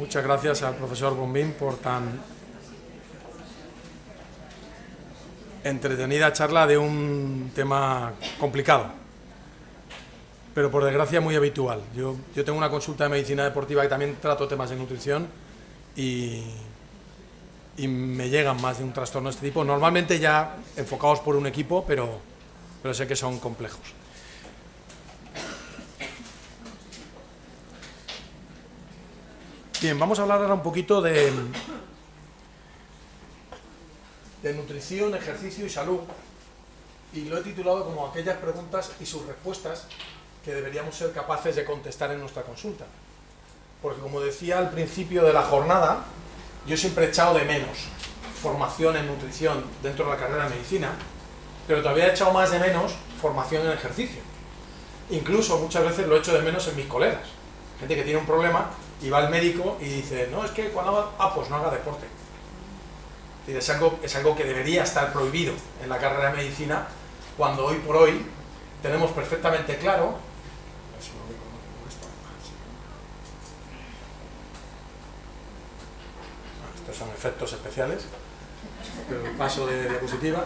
Muchas gracias al profesor Bombín por tan entretenida charla de un tema complicado, pero por desgracia muy habitual. Yo tengo una consulta de medicina deportiva y también trato temas de nutrición y me llegan más de un trastorno de este tipo, normalmente ya enfocados por un equipo, pero sé que son complejos. Bien, vamos a hablar ahora un poquito de nutrición, ejercicio y salud, y lo he titulado como aquellas preguntas y sus respuestas que deberíamos ser capaces de contestar en nuestra consulta. Porque como decía al principio de la jornada, yo siempre he echado de menos formación en nutrición dentro de la carrera de medicina, pero todavía he echado más de menos formación en ejercicio. Incluso muchas veces lo echo de menos en mis colegas. Gente que tiene un problema y va al médico y dice, no, es que cuando haga, pues no haga deporte. Es algo que debería estar prohibido en la carrera de medicina, cuando hoy por hoy tenemos perfectamente claro. Estos son efectos especiales, pero paso de diapositiva.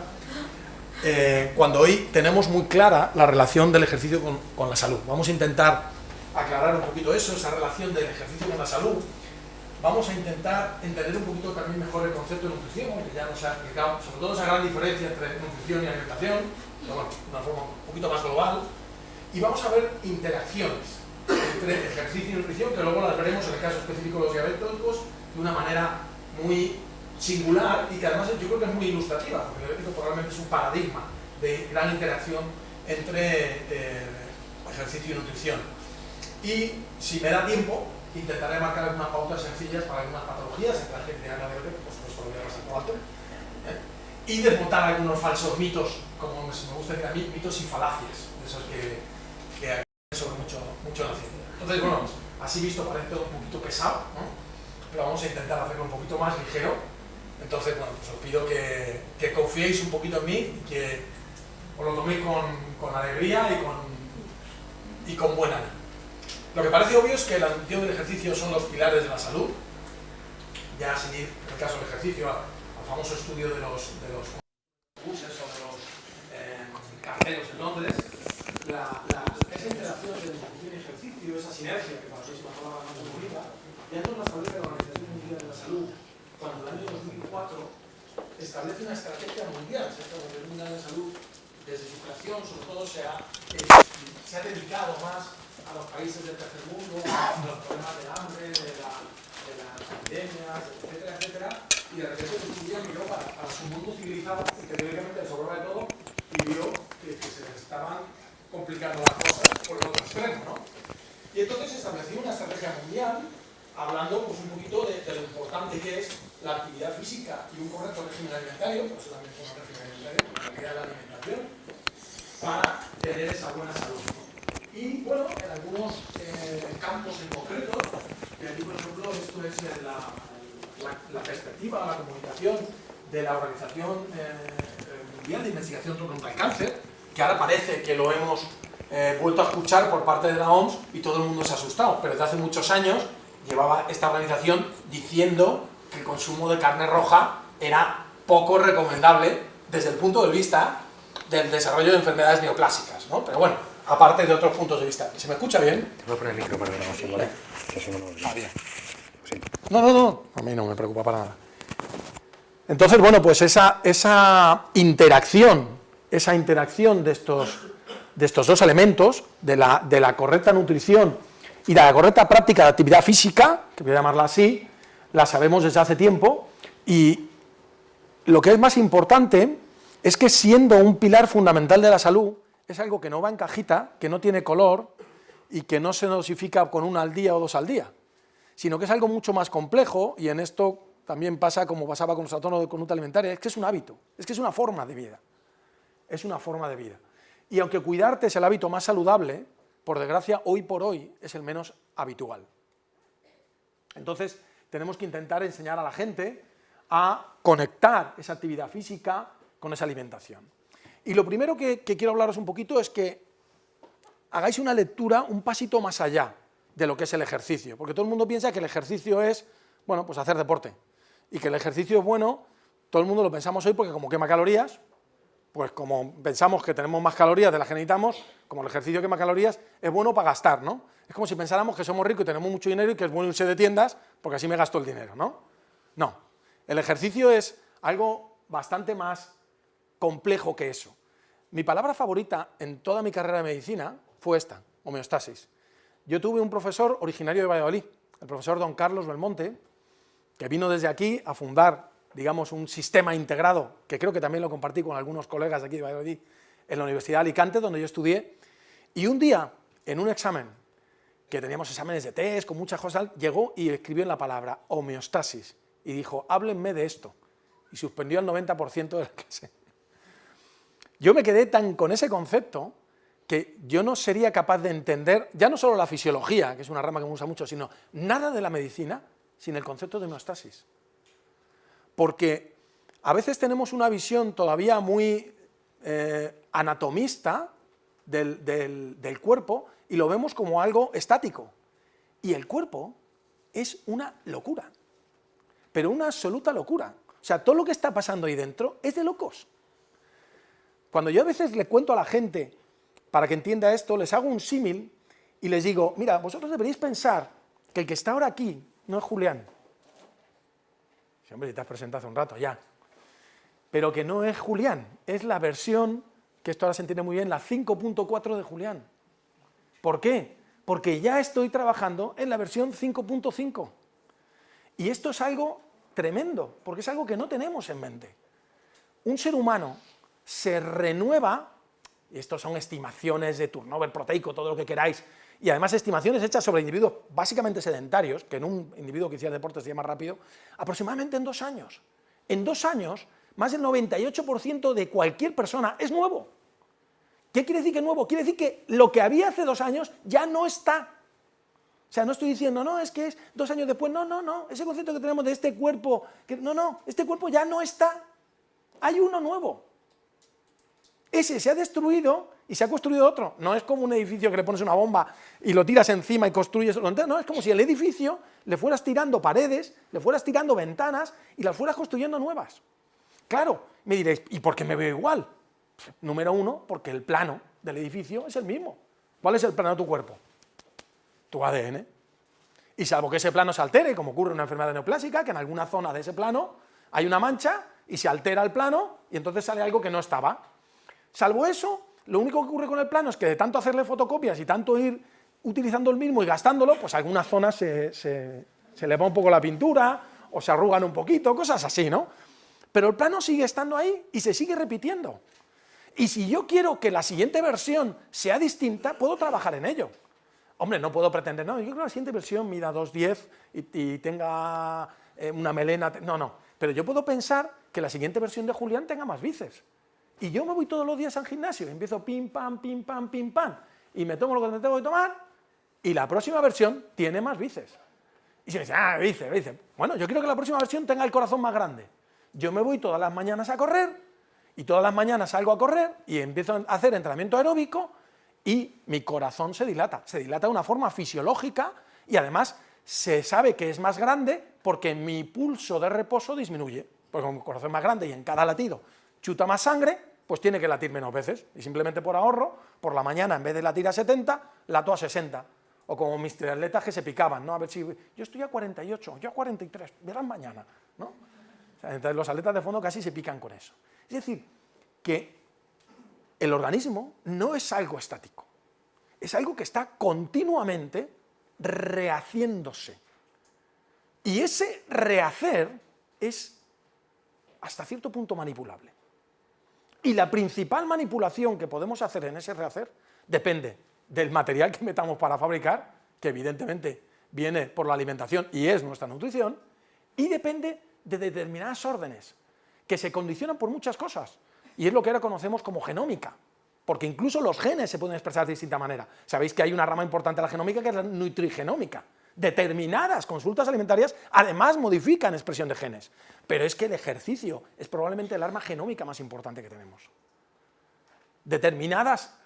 Cuando hoy tenemos muy clara la relación del ejercicio con la salud. Vamos a intentar aclarar un poquito eso, esa relación del ejercicio con la salud. Vamos a intentar entender un poquito también mejor el concepto de nutrición, que ya nos ha explicado, sobre todo esa gran diferencia entre nutrición y alimentación, pero bueno, de una forma un poquito más global. Y vamos a ver interacciones entre ejercicio y nutrición, que luego las veremos en el caso específico de los diabéticos de una manera muy singular y que además yo creo que es muy ilustrativa, porque el diabético probablemente es un paradigma de gran interacción entre ejercicio y nutrición. Y si me da tiempo, intentaré marcar algunas pautas sencillas para algunas patologías, en la gente de la diabetes, pues lo voy a pasar por alto, y desmontar algunos falsos mitos, como me gusta decir a mí, mitos y falacias, de esos que hay sobre mucho la ciencia. Entonces, bueno, así visto parece todo un poquito pesado, ¿no? Pero vamos a intentar hacerlo un poquito más ligero. Entonces, bueno, pues os pido que confiéis un poquito en mí y que os lo toméis con alegría y con buen ánimo. Lo que parece obvio es que la nutrición y el ejercicio son los pilares de la salud. Ya sin ir, en el caso del ejercicio, al famoso estudio de los buses o de los carteros en Londres, esa interacción entre nutrición y ejercicio, esa sinergia que para nosotros es una palabra más bonita, ya nos la establece la Organización Mundial de la Salud cuando en el año 2004 establece una estrategia mundial. La Organización Mundial de la Salud, desde su creación, sobre todo se ha dedicado más a los países del tercer mundo, a los problemas del hambre, de las epidemias, etcétera, etcétera, y de repente un día miró para su mundo civilizado y que teóricamente le sobraba de todo y vio que se les estaban complicando las cosas por el otro extremo, ¿no? Y entonces se estableció una estrategia mundial hablando pues, un poquito de lo importante que es la actividad física y un correcto régimen alimentario, por eso también es un régimen alimentario, la calidad de la alimentación, para tener esa buena salud. Y bueno, en algunos campos en concreto, que aquí por ejemplo esto es la perspectiva, la comunicación de la Organización Mundial de Investigación contra el Cáncer, que ahora parece que lo hemos vuelto a escuchar por parte de la OMS y todo el mundo se ha asustado, pero desde hace muchos años llevaba esta organización diciendo que el consumo de carne roja era poco recomendable desde el punto de vista del desarrollo de enfermedades neoplásicas, ¿no? Pero bueno, aparte de otros puntos de vista. ¿Se me escucha bien? Te voy a poner el micro para la grabación, ¿vale? Que si no, no lo bien. No. A mí no me preocupa para nada. Entonces, bueno, pues esa interacción de estos dos elementos, de la correcta nutrición y de la correcta práctica de actividad física, que voy a llamarla así, la sabemos desde hace tiempo, y lo que es más importante es que siendo un pilar fundamental de la salud, es algo que no va en cajita, que no tiene color y que no se dosifica con 1 al día o 2 al día, sino que es algo mucho más complejo, y en esto también pasa como pasaba con los trastornos de conducta alimentaria, es que es un hábito, es que es una forma de vida, es una forma de vida. Y aunque cuidarte es el hábito más saludable, por desgracia, hoy por hoy es el menos habitual. Entonces, tenemos que intentar enseñar a la gente a conectar esa actividad física con esa alimentación. Y lo primero que quiero hablaros un poquito es que hagáis una lectura un pasito más allá de lo que es el ejercicio, porque todo el mundo piensa que el ejercicio es, bueno, pues hacer deporte, y que el ejercicio es bueno, todo el mundo lo pensamos hoy porque como quema calorías, pues como pensamos que tenemos más calorías de las que necesitamos, como el ejercicio quema calorías, es bueno para gastar, ¿no? Es como si pensáramos que somos ricos y tenemos mucho dinero y que es bueno irse de tiendas porque así me gasto el dinero, ¿no? No, el ejercicio es algo bastante más complejo que eso. Mi palabra favorita en toda mi carrera de medicina fue esta, homeostasis. Yo tuve un profesor originario de Valladolid, el profesor don Carlos Belmonte, que vino desde aquí a fundar, digamos, un sistema integrado, que creo que también lo compartí con algunos colegas de aquí de Valladolid, en la Universidad de Alicante, donde yo estudié, y un día, en un examen, que teníamos exámenes de test, con muchas cosas, llegó y escribió en la palabra homeostasis, y dijo, háblenme de esto, y suspendió el 90% de la clase. Yo me quedé tan con ese concepto que yo no sería capaz de entender, ya no solo la fisiología, que es una rama que me gusta mucho, sino nada de la medicina sin el concepto de homeostasis. Porque a veces tenemos una visión todavía muy anatomista del cuerpo y lo vemos como algo estático. Y el cuerpo es una locura, pero una absoluta locura. O sea, todo lo que está pasando ahí dentro es de locos. Cuando yo a veces le cuento a la gente, para que entienda esto, les hago un símil y les digo, mira, vosotros deberíais pensar que el que está ahora aquí no es Julián. Sí, hombre, te has presentado hace un rato ya. Pero que no es Julián, es la versión, que esto ahora se entiende muy bien, la 5.4 de Julián. ¿Por qué? Porque ya estoy trabajando en la versión 5.5. Y esto es algo tremendo, porque es algo que no tenemos en mente. Un ser humano se renueva, y estos son estimaciones de turnover proteico, todo lo que queráis, y además estimaciones hechas sobre individuos básicamente sedentarios, que en un individuo que hiciera deporte sería más rápido, aproximadamente en 2 años. En 2 años, más del 98% de cualquier persona es nuevo. ¿Qué quiere decir que es nuevo? Quiere decir que lo que había hace 2 años ya no está. O sea, no estoy diciendo, no, es que es 2 años después, no, ese concepto que tenemos de este cuerpo, este cuerpo ya no está. Hay uno nuevo. Ese se ha destruido y se ha construido otro. No es como un edificio que le pones una bomba y lo tiras encima y construyes lo entero. No, es como si el edificio le fueras tirando paredes, le fueras tirando ventanas y las fueras construyendo nuevas. Claro, me diréis, ¿y por qué me veo igual? Número 1, porque el plano del edificio es el mismo. ¿Cuál es el plano de tu cuerpo? Tu ADN. Y salvo que ese plano se altere, como ocurre en una enfermedad neoplásica, que en alguna zona de ese plano hay una mancha y se altera el plano y entonces sale algo que no estaba. Salvo eso, lo único que ocurre con el plano es que de tanto hacerle fotocopias y tanto ir utilizando el mismo y gastándolo, pues algunas zonas se le va un poco la pintura o se arrugan un poquito, cosas así, ¿no? Pero el plano sigue estando ahí y se sigue repitiendo. Y si yo quiero que la siguiente versión sea distinta, puedo trabajar en ello. Hombre, no puedo pretender, no, yo creo que la siguiente versión mida 2,10 y tenga una melena, no. Pero yo puedo pensar que la siguiente versión de Julián tenga más bíceps. Y yo me voy todos los días al gimnasio, y empiezo pim, pam, y me tomo lo que me tengo que tomar, y la próxima versión tiene más bíceps. Y se me dice, bíceps. Bueno, yo quiero que la próxima versión tenga el corazón más grande. Yo me voy todas las mañanas a correr, y todas las mañanas salgo a correr, y empiezo a hacer entrenamiento aeróbico, y mi corazón se dilata de una forma fisiológica, y además se sabe que es más grande porque mi pulso de reposo disminuye, porque con mi corazón más grande y en cada latido chuta más sangre, pues tiene que latir menos veces, y simplemente por ahorro, por la mañana en vez de latir a 70, lato a 60, o como mis triatletas que se picaban, ¿no? A ver si, yo estoy a 48, yo a 43, verán mañana, ¿no? O sea, entonces los atletas de fondo casi se pican con eso. Es decir, que el organismo no es algo estático, es algo que está continuamente rehaciéndose, y ese rehacer es hasta cierto punto manipulable. Y la principal manipulación que podemos hacer en ese rehacer depende del material que metamos para fabricar, que evidentemente viene por la alimentación y es nuestra nutrición, y depende de determinadas órdenes, que se condicionan por muchas cosas, y es lo que ahora conocemos como genómica, porque incluso los genes se pueden expresar de distinta manera. Sabéis que hay una rama importante de la genómica que es la nutrigenómica. Determinadas consultas alimentarias además modifican expresión de genes, pero es que el ejercicio es probablemente el arma genómica más importante que tenemos. Determinadas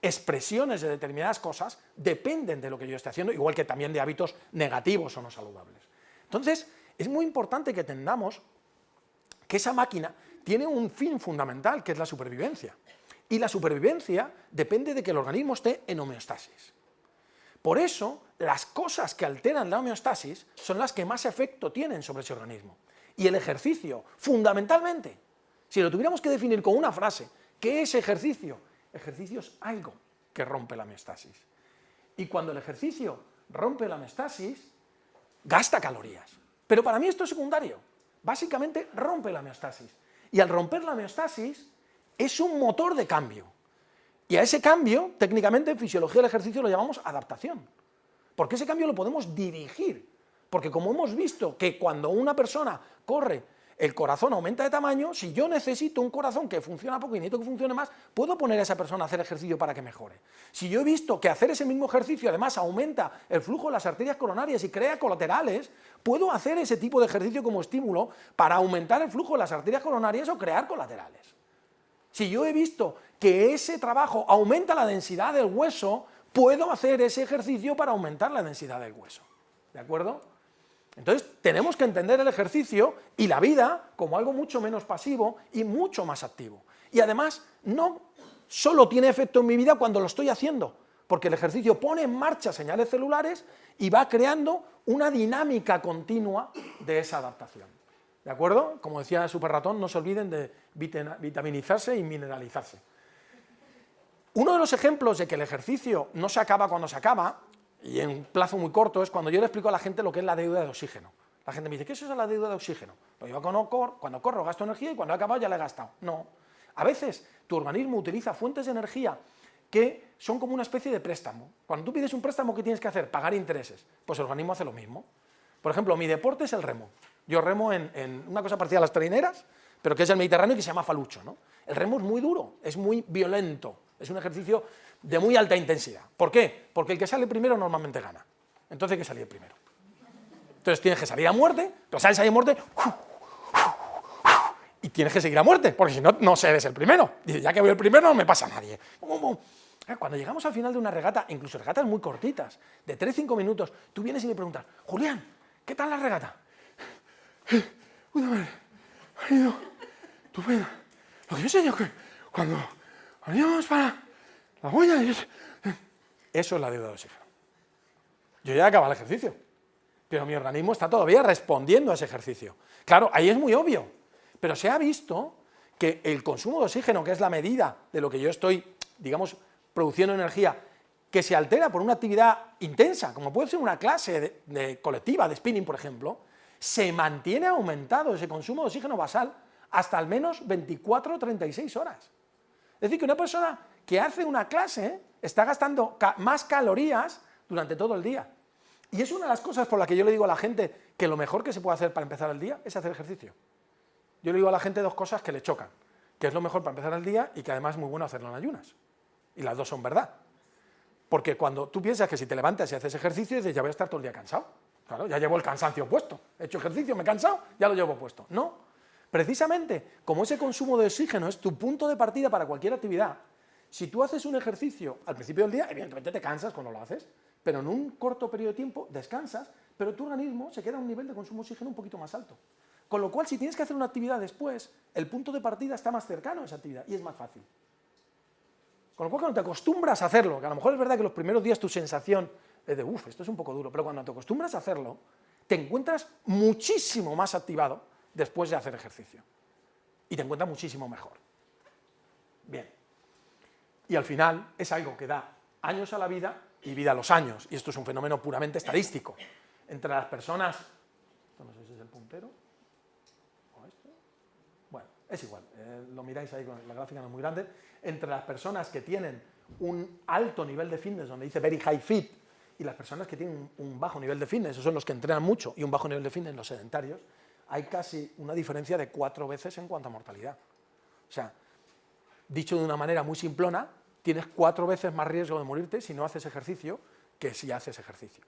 expresiones de determinadas cosas dependen de lo que yo esté haciendo, igual que también de hábitos negativos o no saludables. Entonces, es muy importante que entendamos que esa máquina tiene un fin fundamental, que es la supervivencia. Y la supervivencia depende de que el organismo esté en homeostasis. Por eso, las cosas que alteran la homeostasis son las que más efecto tienen sobre ese organismo. Y el ejercicio, fundamentalmente, si lo tuviéramos que definir con una frase, ¿qué es ejercicio? Ejercicio es algo que rompe la homeostasis. Y cuando el ejercicio rompe la homeostasis, gasta calorías. Pero para mí esto es secundario. Básicamente rompe la homeostasis. Y al romper la homeostasis, es un motor de cambio. Y a ese cambio, técnicamente en fisiología del ejercicio lo llamamos adaptación. Porque ese cambio lo podemos dirigir. Porque como hemos visto que cuando una persona corre, el corazón aumenta de tamaño, si yo necesito un corazón que funciona poco y necesito que funcione más, puedo poner a esa persona a hacer ejercicio para que mejore. Si yo he visto que hacer ese mismo ejercicio además aumenta el flujo de las arterias coronarias y crea colaterales, puedo hacer ese tipo de ejercicio como estímulo para aumentar el flujo de las arterias coronarias o crear colaterales. Si yo he visto que ese trabajo aumenta la densidad del hueso, puedo hacer ese ejercicio para aumentar la densidad del hueso. ¿De acuerdo? Entonces, tenemos que entender el ejercicio y la vida como algo mucho menos pasivo y mucho más activo. Y además, no solo tiene efecto en mi vida cuando lo estoy haciendo, porque el ejercicio pone en marcha señales celulares y va creando una dinámica continua de esa adaptación. ¿De acuerdo? Como decía Super Ratón, no se olviden de vitaminizarse y mineralizarse. Uno de los ejemplos de que el ejercicio no se acaba cuando se acaba, y en un plazo muy corto, es cuando yo le explico a la gente lo que es la deuda de oxígeno. La gente me dice, ¿qué es eso la deuda de oxígeno? Pues yo cuando corro gasto energía y cuando he acabado ya la he gastado. No. A veces tu organismo utiliza fuentes de energía que son como una especie de préstamo. Cuando tú pides un préstamo, ¿qué tienes que hacer? Pagar intereses. Pues el organismo hace lo mismo. Por ejemplo, mi deporte es el remo. Yo remo en una cosa parecida a las traineras, pero que es el Mediterráneo y que se llama falucho, ¿no? El remo es muy duro, es muy violento, es un ejercicio de muy alta intensidad. ¿Por qué? Porque el que sale primero normalmente gana. Entonces hay que salir primero. Entonces tienes que salir a muerte, pero sales ahí a muerte y tienes que seguir a muerte, porque si no, no eres el primero. Dices, ya que voy el primero no me pasa a nadie. Cuando llegamos al final de una regata, incluso regatas muy cortitas, de 3-5 minutos, tú vienes y me preguntas, Julián, ¿qué tal la regata? Puta madre, ha ido estupenda. Lo que yo sé yo que cuando veníamos para la huella, eso es la deuda de oxígeno. Yo ya he acabado el ejercicio, pero mi organismo está todavía respondiendo a ese ejercicio. Claro, ahí es muy obvio, pero se ha visto que el consumo de oxígeno, que es la medida de lo que yo estoy, digamos, produciendo energía, que se altera por una actividad intensa, como puede ser una clase de colectiva, de spinning, por ejemplo, se mantiene aumentado ese consumo de oxígeno basal hasta al menos 24 o 36 horas. Es decir, que una persona que hace una clase está gastando más calorías durante todo el día. Y es una de las cosas por las que yo le digo a la gente que lo mejor que se puede hacer para empezar el día es hacer ejercicio. Yo le digo a la gente dos cosas que le chocan, que es lo mejor para empezar el día y que además es muy bueno hacerlo en ayunas. Y las dos son verdad. Porque cuando tú piensas que si te levantas y haces ejercicio, dices, ya voy a estar todo el día cansado. Claro, ya llevo el cansancio puesto. He hecho ejercicio, me he cansado, ya lo llevo puesto. No. Precisamente, como ese consumo de oxígeno es tu punto de partida para cualquier actividad, si tú haces un ejercicio al principio del día, evidentemente te cansas cuando lo haces, pero en un corto periodo de tiempo descansas, pero tu organismo se queda a un nivel de consumo de oxígeno un poquito más alto. Con lo cual, si tienes que hacer una actividad después, el punto de partida está más cercano a esa actividad y es más fácil. Con lo cual, cuando te acostumbras a hacerlo, que a lo mejor es verdad que los primeros días tu sensación es de, esto es un poco duro, pero cuando te acostumbras a hacerlo, te encuentras muchísimo más activado después de hacer ejercicio. Y te encuentras muchísimo mejor. Bien. Y al final es algo que da años a la vida y vida a los años. Y esto es un fenómeno puramente estadístico. Entre las personas... Esto no sé si es el puntero. ¿O esto? Bueno, es igual. Lo miráis ahí, con la gráfica no es muy grande. Entre las personas que tienen un alto nivel de fitness, donde dice very high fit, y las personas que tienen un bajo nivel de fitness, esos son los que entrenan mucho, y un bajo nivel de fitness, los sedentarios, hay casi una diferencia de 4 veces en cuanto a mortalidad. O sea, dicho de una manera muy simplona, tienes 4 veces más riesgo de morirte si no haces ejercicio que si haces ejercicio.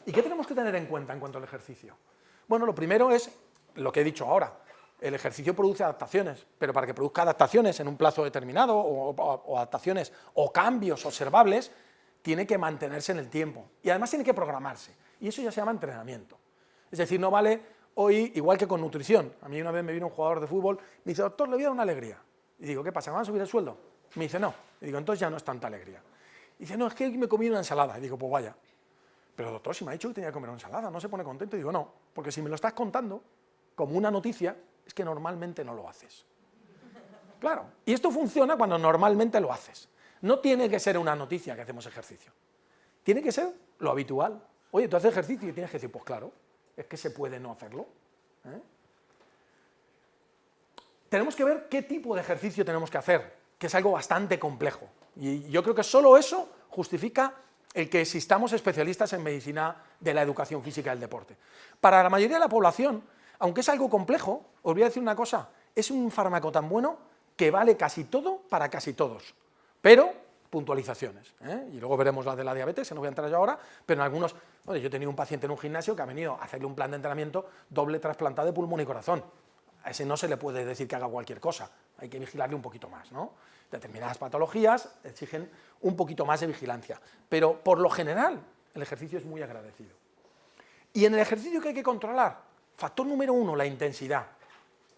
¿Y qué tenemos que tener en cuanto al ejercicio? Bueno, lo primero es lo que he dicho ahora. El ejercicio produce adaptaciones, pero para que produzca adaptaciones en un plazo determinado, o adaptaciones o cambios observables, tiene que mantenerse en el tiempo, y además tiene que programarse, y eso ya se llama entrenamiento. Es decir, no vale hoy, igual que con nutrición. A mí una vez me vino un jugador de fútbol, me dice, doctor, le voy a dar una alegría. Y digo, ¿qué pasa, me van a subir el sueldo? Me dice, no. Y digo, entonces ya no es tanta alegría. Y dice, no, es que me comí una ensalada. Y digo, pues vaya. Pero doctor, si me ha dicho que tenía que comer una ensalada, ¿no se pone contento? Y digo, no, porque si me lo estás contando como una noticia, es que normalmente no lo haces. Claro, y esto funciona cuando normalmente lo haces. No tiene que ser una noticia que hacemos ejercicio. Tiene que ser lo habitual. Oye, tú haces ejercicio y tienes que decir, pues claro, es que se puede no hacerlo. Tenemos que ver qué tipo de ejercicio tenemos que hacer, que es algo bastante complejo. Y yo creo que solo eso justifica el que existamos especialistas en medicina de la educación física y del deporte. Para la mayoría de la población, aunque es algo complejo, os voy a decir una cosa, es un fármaco tan bueno que vale casi todo para casi todos, pero puntualizaciones, y luego veremos la de la diabetes, no voy a entrar yo ahora, pero en algunos, oye, yo he tenido un paciente en un gimnasio que ha venido a hacerle un plan de entrenamiento doble trasplantado de pulmón y corazón. A ese no se le puede decir que haga cualquier cosa, hay que vigilarle un poquito más, ¿no? Determinadas patologías exigen un poquito más de vigilancia, pero por lo general el ejercicio es muy agradecido. Y en el ejercicio, ¿qué hay que controlar? Factor número 1, la intensidad,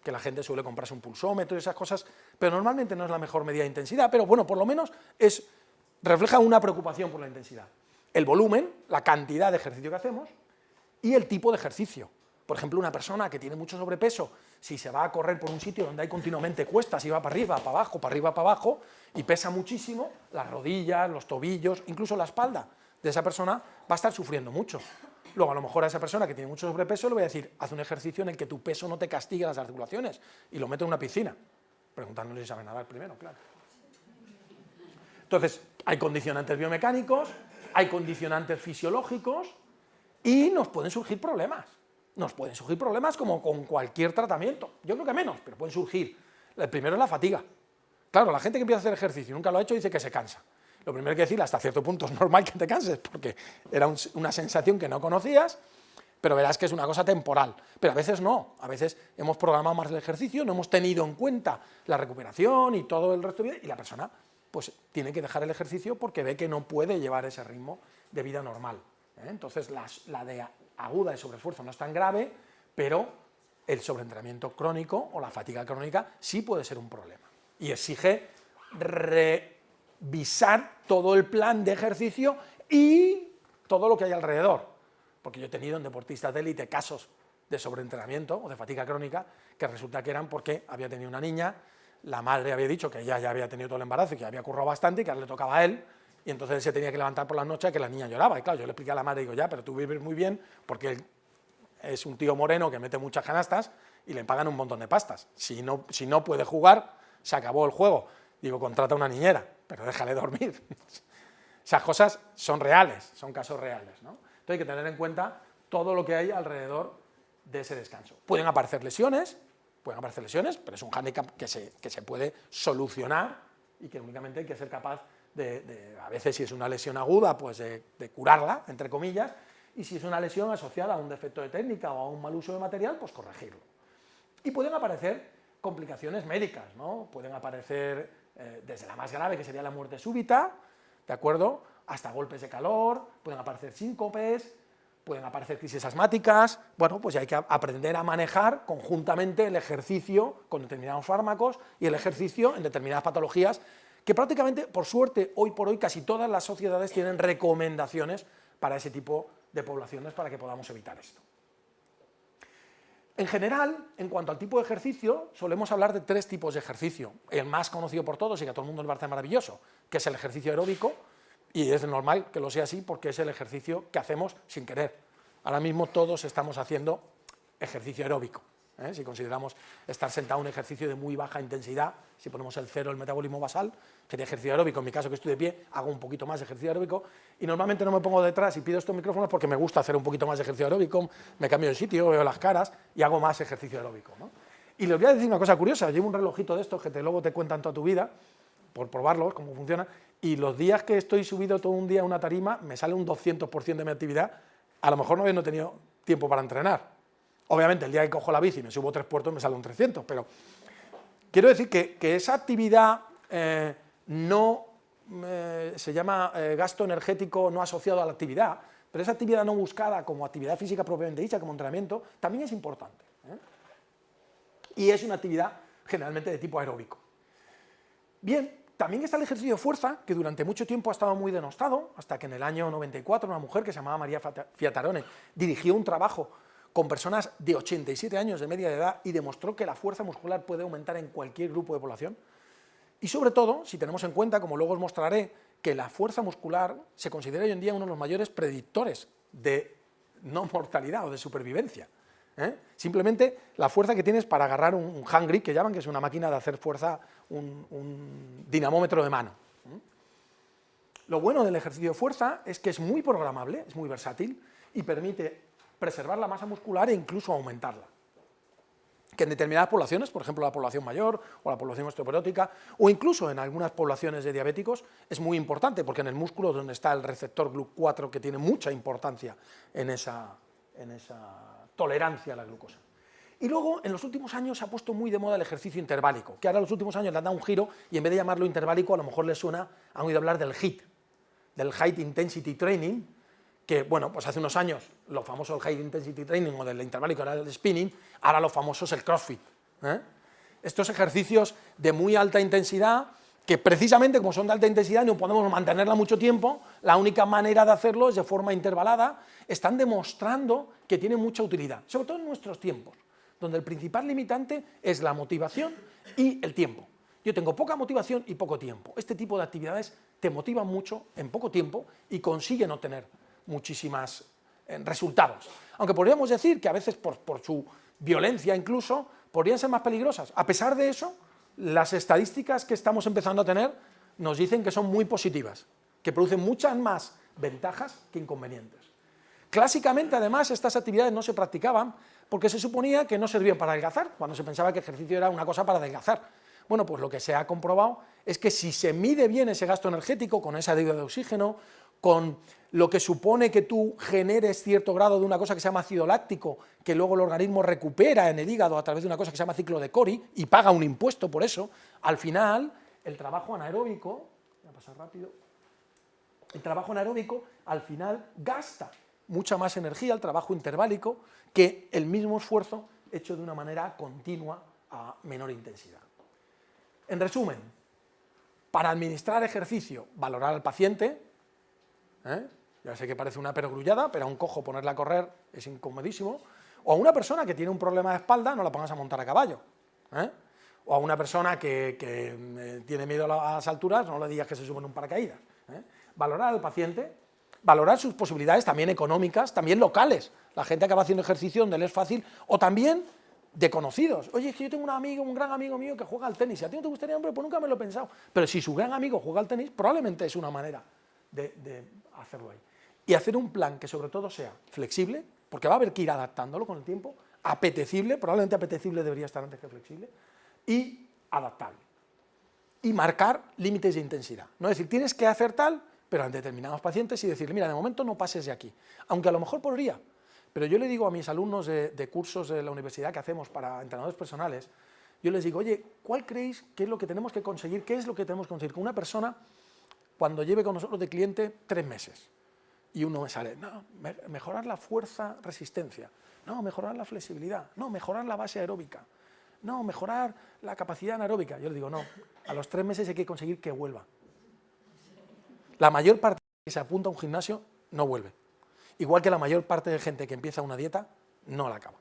que la gente suele comprarse un pulsómetro y esas cosas, pero normalmente no es la mejor medida de intensidad, pero bueno, por lo menos refleja una preocupación por la intensidad. El volumen, la cantidad de ejercicio que hacemos y el tipo de ejercicio. Por ejemplo, una persona que tiene mucho sobrepeso, si se va a correr por un sitio donde hay continuamente cuestas y va para arriba, para abajo, y pesa muchísimo, las rodillas, los tobillos, incluso la espalda de esa persona va a estar sufriendo mucho. Luego, a lo mejor a esa persona que tiene mucho sobrepeso le voy a decir, haz un ejercicio en el que tu peso no te castigue las articulaciones, y lo meto en una piscina, preguntándole si sabe nadar primero, claro. Entonces, hay condicionantes biomecánicos, hay condicionantes fisiológicos, y nos pueden surgir problemas. Nos pueden surgir problemas como con cualquier tratamiento. Yo creo que menos, pero pueden surgir. El primero es la fatiga. Claro, la gente que empieza a hacer ejercicio y nunca lo ha hecho dice que se cansa. Lo primero que decir, hasta cierto punto es normal que te canses, porque era una sensación que no conocías, pero verás que es una cosa temporal. Pero a veces no, a veces hemos programado más el ejercicio, no hemos tenido en cuenta la recuperación y todo el resto de vida, y la persona pues tiene que dejar el ejercicio porque ve que no puede llevar ese ritmo de vida normal. Entonces la de aguda de sobreesfuerzo no es tan grave, pero el sobreentrenamiento crónico o la fatiga crónica sí puede ser un problema y exige revisar todo el plan de ejercicio y todo lo que hay alrededor, porque yo he tenido en deportistas de élite casos de sobreentrenamiento o de fatiga crónica que resulta que eran porque había tenido una niña, la madre había dicho que ella ya había tenido todo el embarazo y que había currado bastante y que ahora le tocaba a él, y entonces él se tenía que levantar por las noches que la niña lloraba. Y claro, yo le expliqué a la madre, digo, ya, pero tú vives muy bien porque él es un tío moreno que mete muchas canastas y le pagan un montón de pastas. Si no puede jugar, se acabó el juego. Digo, contrata una niñera, pero déjale dormir. Esas cosas son reales, son casos reales, ¿no? Entonces hay que tener en cuenta todo lo que hay alrededor de ese descanso. Pueden aparecer lesiones, pero es un hándicap que se puede solucionar y que únicamente hay que ser capaz a veces si es una lesión aguda, pues de curarla, entre comillas, y si es una lesión asociada a un defecto de técnica o a un mal uso de material, pues corregirlo. Y pueden aparecer complicaciones médicas, ¿no? Pueden aparecer desde la más grave, que sería la muerte súbita, ¿de acuerdo?, hasta golpes de calor, pueden aparecer síncopes, pueden aparecer crisis asmáticas. Bueno, pues ya hay que aprender a manejar conjuntamente el ejercicio con determinados fármacos y el ejercicio en determinadas patologías, que prácticamente, por suerte, hoy por hoy casi todas las sociedades tienen recomendaciones para ese tipo de poblaciones para que podamos evitar esto. En general, en cuanto al tipo de ejercicio, solemos hablar de 3 tipos de ejercicio. El más conocido por todos y que a todo el mundo le parece maravilloso, que es el ejercicio aeróbico, y es normal que lo sea así porque es el ejercicio que hacemos sin querer. Ahora mismo todos estamos haciendo ejercicio aeróbico. Si consideramos estar sentado un ejercicio de muy baja intensidad, si ponemos el 0 el metabolismo basal, sería ejercicio aeróbico. En mi caso, que estoy de pie, hago un poquito más de ejercicio aeróbico y normalmente no me pongo detrás y pido estos micrófonos porque me gusta hacer un poquito más de ejercicio aeróbico, me cambio de sitio, veo las caras y hago más ejercicio aeróbico, ¿no? Y les voy a decir una cosa curiosa, llevo un relojito de estos que luego te cuentan toda tu vida, por probarlos, cómo funciona, y los días que estoy subido todo un día a una tarima, me sale un 200% de mi actividad, a lo mejor no he tenido tiempo para entrenar. Obviamente, el día que cojo la bici y me subo 3 puertos me sale un 300, pero quiero decir que esa actividad se llama gasto energético no asociado a la actividad, pero esa actividad no buscada como actividad física propiamente dicha, como entrenamiento, también es importante, ¿eh? Y es una actividad generalmente de tipo aeróbico. Bien, también está el ejercicio de fuerza, que durante mucho tiempo ha estado muy denostado, hasta que en el año 94 una mujer que se llamaba María Fiatarone dirigió un trabajo con personas de 87 años de media edad y demostró que la fuerza muscular puede aumentar en cualquier grupo de población. Y sobre todo, si tenemos en cuenta, como luego os mostraré, que la fuerza muscular se considera hoy en día uno de los mayores predictores de no mortalidad o de supervivencia, ¿eh? Simplemente la fuerza que tienes para agarrar un hand grip, que llaman, que es una máquina de hacer fuerza, un dinamómetro de mano. Lo bueno del ejercicio de fuerza es que es muy programable, es muy versátil y permite preservar la masa muscular e incluso aumentarla. Que en determinadas poblaciones, por ejemplo la población mayor o la población osteoporótica, o incluso en algunas poblaciones de diabéticos, es muy importante, porque en el músculo es donde está el receptor GLUC4, que tiene mucha importancia en esa tolerancia a la glucosa. Y luego, en los últimos años, se ha puesto muy de moda el ejercicio interválico, que ahora en los últimos años le han dado un giro, y en vez de llamarlo interválico, a lo mejor les suena, han oído hablar del HIIT, del High Intensity Training, que, bueno, pues hace unos años lo famoso el High Intensity Training o del interválico era el spinning, ahora lo famoso es el CrossFit, ¿eh? Estos ejercicios de muy alta intensidad, que precisamente como son de alta intensidad y no podemos mantenerla mucho tiempo, la única manera de hacerlo es de forma intervalada, están demostrando que tienen mucha utilidad, sobre todo en nuestros tiempos, donde el principal limitante es la motivación y el tiempo. Yo tengo poca motivación y poco tiempo. Este tipo de actividades te motivan mucho en poco tiempo y consiguen obtener muchísimos resultados. Aunque podríamos decir que a veces por su violencia incluso, podrían ser más peligrosas. A pesar de eso, las estadísticas que estamos empezando a tener nos dicen que son muy positivas, que producen muchas más ventajas que inconvenientes. Clásicamente, además, estas actividades no se practicaban porque se suponía que no servían para adelgazar, cuando se pensaba que el ejercicio era una cosa para adelgazar. Bueno, pues lo que se ha comprobado es que si se mide bien ese gasto energético, con esa deuda de oxígeno, con lo que supone que tú generes cierto grado de una cosa que se llama ácido láctico, que luego el organismo recupera en el hígado a través de una cosa que se llama ciclo de Cori, y paga un impuesto por eso, al final, el trabajo anaeróbico, voy a pasar rápido, el trabajo anaeróbico al final gasta mucha más energía, el trabajo interválico, que el mismo esfuerzo hecho de una manera continua a menor intensidad. En resumen, para administrar ejercicio, valorar al paciente, ya sé que parece una perogrullada, pero a un cojo ponerla a correr es incomodísimo, o a una persona que tiene un problema de espalda, no la pongas a montar a caballo, o a una persona que tiene miedo a las alturas, no le digas que se sube en un paracaídas. Valorar al paciente, valorar sus posibilidades también económicas, también locales, la gente acaba haciendo ejercicio donde le es fácil, o también de conocidos. Oye, es que yo tengo un amigo, un gran amigo mío que juega al tenis, y a ti no te gustaría, hombre, pues nunca me lo he pensado, pero si su gran amigo juega al tenis, probablemente es una manera de hacerlo ahí. Y hacer un plan que sobre todo sea flexible, porque va a haber que ir adaptándolo con el tiempo, apetecible, probablemente apetecible debería estar antes que flexible, y adaptable. Y marcar límites de intensidad. No es decir, tienes que hacer tal, pero en determinados pacientes y decirle, mira, de momento no pases de aquí, aunque a lo mejor podría. Pero yo le digo a mis alumnos de cursos de la universidad que hacemos para entrenadores personales, yo les digo, oye, ¿cuál creéis que es lo que tenemos que conseguir? ¿Qué es lo que tenemos que conseguir con una persona cuando lleve con nosotros de cliente 3 meses? Y uno me sale, no, mejorar la fuerza, resistencia, no, mejorar la flexibilidad, no, mejorar la base aeróbica, no, mejorar la capacidad anaeróbica. Yo le digo, no, a los 3 meses hay que conseguir que vuelva. La mayor parte que se apunta a un gimnasio no vuelve. Igual que la mayor parte de gente que empieza una dieta no la acaba.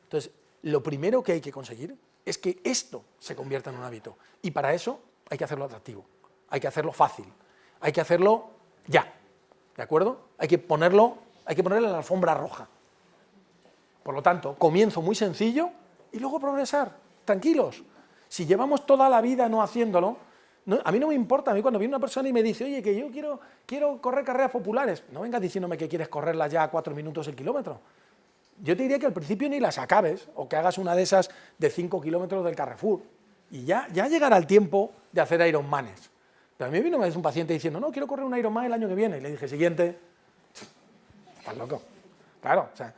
Entonces, lo primero que hay que conseguir es que esto se convierta en un hábito. Y para eso hay que hacerlo atractivo, hay que hacerlo fácil, hay que hacerlo ya. ¿De acuerdo? Hay que ponerle la alfombra roja. Por lo tanto, comienzo muy sencillo y luego progresar, tranquilos. Si llevamos toda la vida no haciéndolo, a mí no me importa, a mí cuando viene una persona y me dice, oye, que yo quiero correr carreras populares, no vengas diciéndome que quieres correrlas ya a 4 minutos el kilómetro. Yo te diría que al principio ni las acabes, o que hagas una de esas de 5 kilómetros del Carrefour, y ya llegará el tiempo de hacer Ironmanes. Pero a mí vino una vez un paciente diciendo, no, quiero correr un Ironman el año que viene. Y le dije, siguiente, estás loco. Claro, o sea,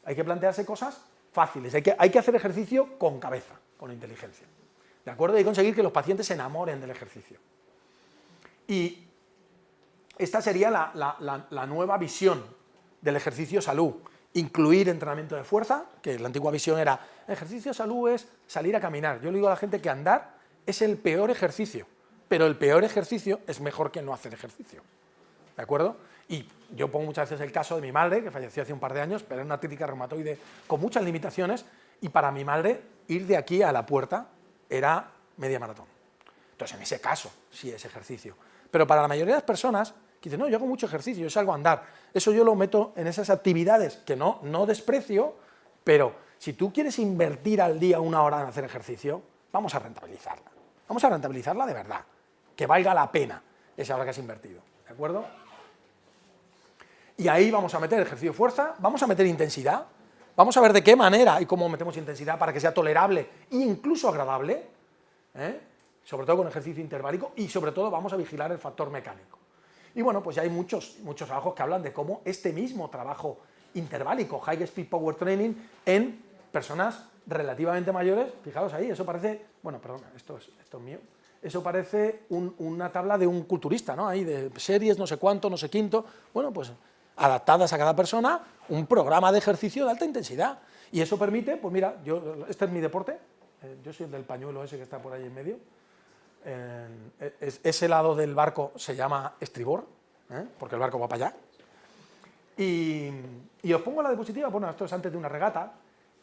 Hay que plantearse cosas fáciles, hay que hacer ejercicio con cabeza, con inteligencia. ¿De acuerdo? Y conseguir que los pacientes se enamoren del ejercicio. Y esta sería la nueva visión del ejercicio salud. Incluir entrenamiento de fuerza, que la antigua visión era, ejercicio salud es salir a caminar. Yo le digo a la gente que andar es el peor ejercicio, pero el peor ejercicio es mejor que no hacer ejercicio. ¿De acuerdo? Y yo pongo muchas veces el caso de mi madre, que falleció hace un par de años, pero era una artrítica reumatoide con muchas limitaciones, y para mi madre ir de aquí a la puerta era media maratón. Entonces, en ese caso, sí es ejercicio. Pero para la mayoría de las personas, que dicen, no, yo hago mucho ejercicio, yo salgo a andar, eso yo lo meto en esas actividades que no desprecio, pero si tú quieres invertir al día 1 hora en hacer ejercicio, vamos a rentabilizarla. Vamos a rentabilizarla de verdad, que valga la pena esa hora que has invertido, ¿de acuerdo? Y ahí vamos a meter ejercicio de fuerza, vamos a meter intensidad, vamos a ver de qué manera y cómo metemos intensidad para que sea tolerable e incluso agradable, sobre todo con ejercicio interválico, y sobre todo vamos a vigilar el factor mecánico. Y bueno, pues ya hay muchos trabajos que hablan de cómo este mismo trabajo interválico, High Speed Power Training, en personas relativamente mayores, fijaos ahí, eso parece, bueno, perdona, esto es mío, eso parece una tabla de un culturista, ¿no? Ahí de series, no sé cuánto, no sé quinto, bueno, pues adaptadas a cada persona, un programa de ejercicio de alta intensidad. Y eso permite, pues mira, este es mi deporte, yo soy el del pañuelo ese que está por ahí en medio, ese lado del barco se llama estribor, porque el barco va para allá, y os pongo la diapositiva, bueno, esto es antes de una regata,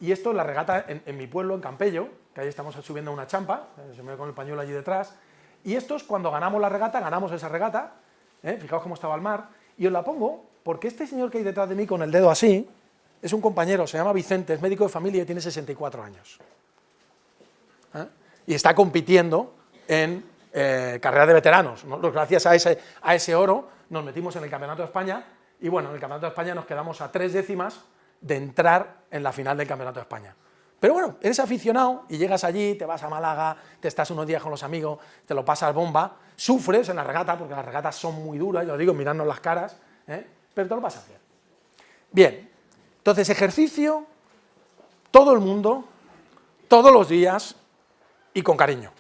y esto es la regata en mi pueblo, en Campello, que ahí estamos subiendo a una champa, se me ve con el pañuelo allí detrás, y esto es cuando ganamos la regata, ganamos esa regata, fijaos cómo estaba el mar, y os la pongo porque este señor que hay detrás de mí con el dedo así, es un compañero, se llama Vicente, es médico de familia y tiene 64 años. Y está compitiendo en carrera de veteranos. Gracias a ese oro nos metimos en el Campeonato de España y bueno, en el Campeonato de España nos quedamos a 3 décimas de entrar en la final del Campeonato de España. Pero bueno, eres aficionado y llegas allí, te vas a Málaga, te estás unos días con los amigos, te lo pasas bomba, sufres en la regata, porque las regatas son muy duras, yo lo digo, mirarnos las caras, pero te lo pasas bien. Bien, entonces ejercicio, todo el mundo, todos los días y con cariño.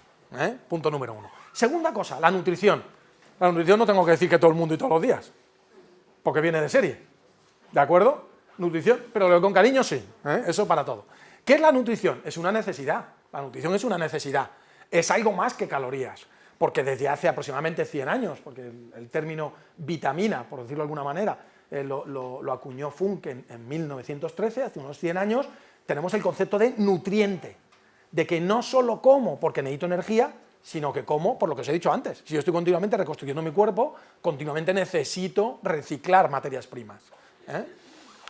Punto número 1. Segunda cosa, la nutrición. La nutrición no tengo que decir que todo el mundo y todos los días, porque viene de serie, ¿de acuerdo? Nutrición, pero con cariño sí, eso para todo. ¿Qué es la nutrición? Es una necesidad, la nutrición es una necesidad, es algo más que calorías, porque desde hace aproximadamente 100 años, porque el término vitamina, por decirlo de alguna manera, lo acuñó Funk en 1913, hace unos 100 años, tenemos el concepto de nutriente, de que no solo como porque necesito energía, sino que como por lo que os he dicho antes. Si yo estoy continuamente reconstruyendo mi cuerpo, continuamente necesito reciclar materias primas.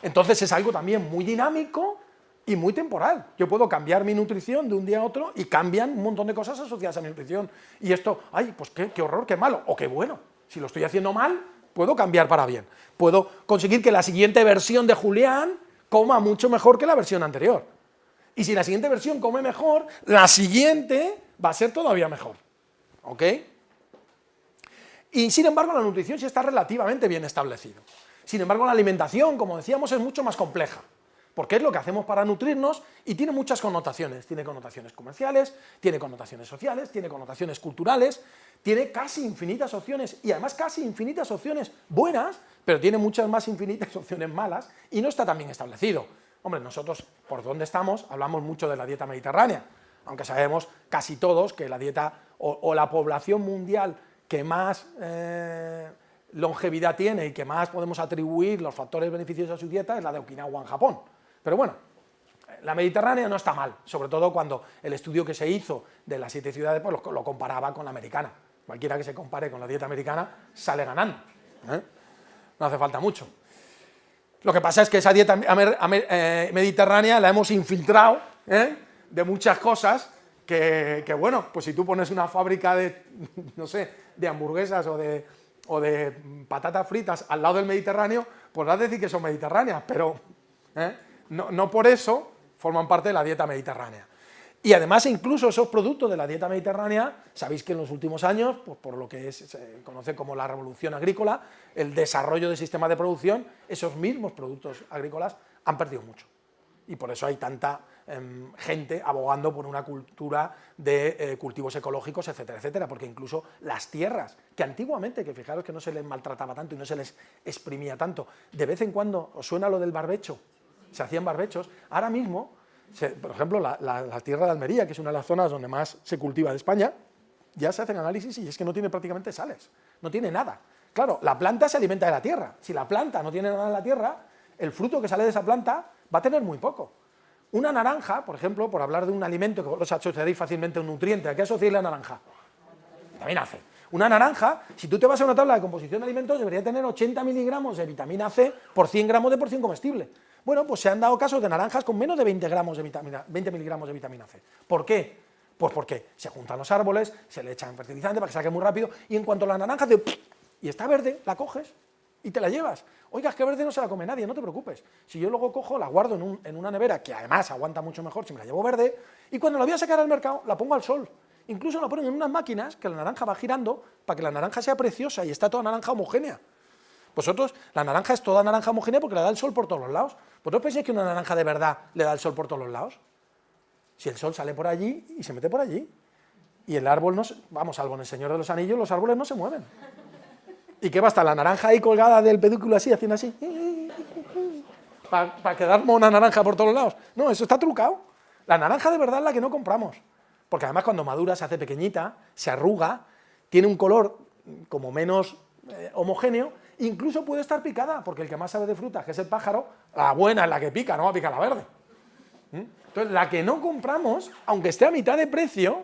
Entonces es algo también muy dinámico y muy temporal. Yo puedo cambiar mi nutrición de un día a otro y cambian un montón de cosas asociadas a mi nutrición. Y esto, ay, pues qué horror, qué malo, o qué bueno. Si lo estoy haciendo mal, puedo cambiar para bien. Puedo conseguir que la siguiente versión de Julián coma mucho mejor que la versión anterior. Y si la siguiente versión come mejor, la siguiente va a ser todavía mejor. ¿Ok? Y sin embargo, la nutrición sí está relativamente bien establecido. Sin embargo, la alimentación, como decíamos, es mucho más compleja, porque es lo que hacemos para nutrirnos y tiene muchas connotaciones. Tiene connotaciones comerciales, tiene connotaciones sociales, tiene connotaciones culturales, tiene casi infinitas opciones y además casi infinitas opciones buenas, pero tiene muchas más infinitas opciones malas y no está tan bien establecido. Hombre, nosotros, por donde estamos, hablamos mucho de la dieta mediterránea, aunque sabemos casi todos que la dieta o la población mundial que más longevidad tiene y que más podemos atribuir los factores beneficiosos a su dieta es la de Okinawa en Japón. Pero bueno, la mediterránea no está mal, sobre todo cuando el estudio que se hizo de las 7 ciudades pues lo comparaba con la americana. Cualquiera que se compare con la dieta americana sale ganando. No hace falta mucho. Lo que pasa es que esa dieta mediterránea la hemos infiltrado de muchas cosas que, bueno, pues si tú pones una fábrica de, no sé, de hamburguesas o de patatas fritas al lado del Mediterráneo, podrás decir que son mediterráneas, pero no por eso forman parte de la dieta mediterránea. Y además incluso esos productos de la dieta mediterránea, sabéis que en los últimos años, pues por lo que se conoce como la revolución agrícola, el desarrollo de sistemas de producción, esos mismos productos agrícolas han perdido mucho. Y por eso hay tanta gente abogando por una cultura de cultivos ecológicos, etcétera, etcétera, porque incluso las tierras, que antiguamente, que fijaros que no se les maltrataba tanto y no se les exprimía tanto, de vez en cuando, ¿os suena lo del barbecho? Se hacían barbechos, ahora mismo, por ejemplo, la tierra de Almería, que es una de las zonas donde más se cultiva de España, ya se hacen análisis y es que no tiene prácticamente sales, no tiene nada. Claro, la planta se alimenta de la tierra, si la planta no tiene nada en la tierra, el fruto que sale de esa planta va a tener muy poco. Una naranja, por ejemplo, por hablar de un alimento que vos asociaréis fácilmente a un nutriente, ¿a qué asociáis la naranja? Vitamina C. Una naranja, si tú te vas a una tabla de composición de alimentos, debería tener 80 miligramos de vitamina C por 100 gramos de porción comestible. Bueno, pues se han dado casos de naranjas con menos de 20 miligramos de vitamina C. ¿Por qué? Pues porque se juntan los árboles, se le echan fertilizante para que saque muy rápido, y en cuanto la naranja y está verde, la coges y te la llevas. Oiga, es que verde no se la come nadie, no te preocupes. Si yo luego cojo, la guardo en una nevera, que además aguanta mucho mejor si me la llevo verde, y cuando la voy a sacar al mercado, la pongo al sol. Incluso la ponen en unas máquinas que la naranja va girando para que la naranja sea preciosa y está toda naranja homogénea. Vosotros, la naranja es toda naranja homogénea porque le da el sol por todos los lados. ¿Vosotros pensáis que una naranja de verdad le da el sol por todos los lados? Si el sol sale por allí y se mete por allí. Y el árbol no se... Vamos, salvo en El Señor de los Anillos, los árboles no se mueven. ¿Y qué va a estar la naranja ahí colgada del pedúnculo así, haciendo así? Para quedar una naranja por todos lados. No, eso está trucado. La naranja de verdad es la que no compramos. Porque además cuando madura se hace pequeñita, se arruga, tiene un color como menos homogéneo, incluso puede estar picada, porque el que más sabe de frutas, que es el pájaro, la buena es la que pica, no va a picar la verde. Entonces, la que no compramos, aunque esté a mitad de precio,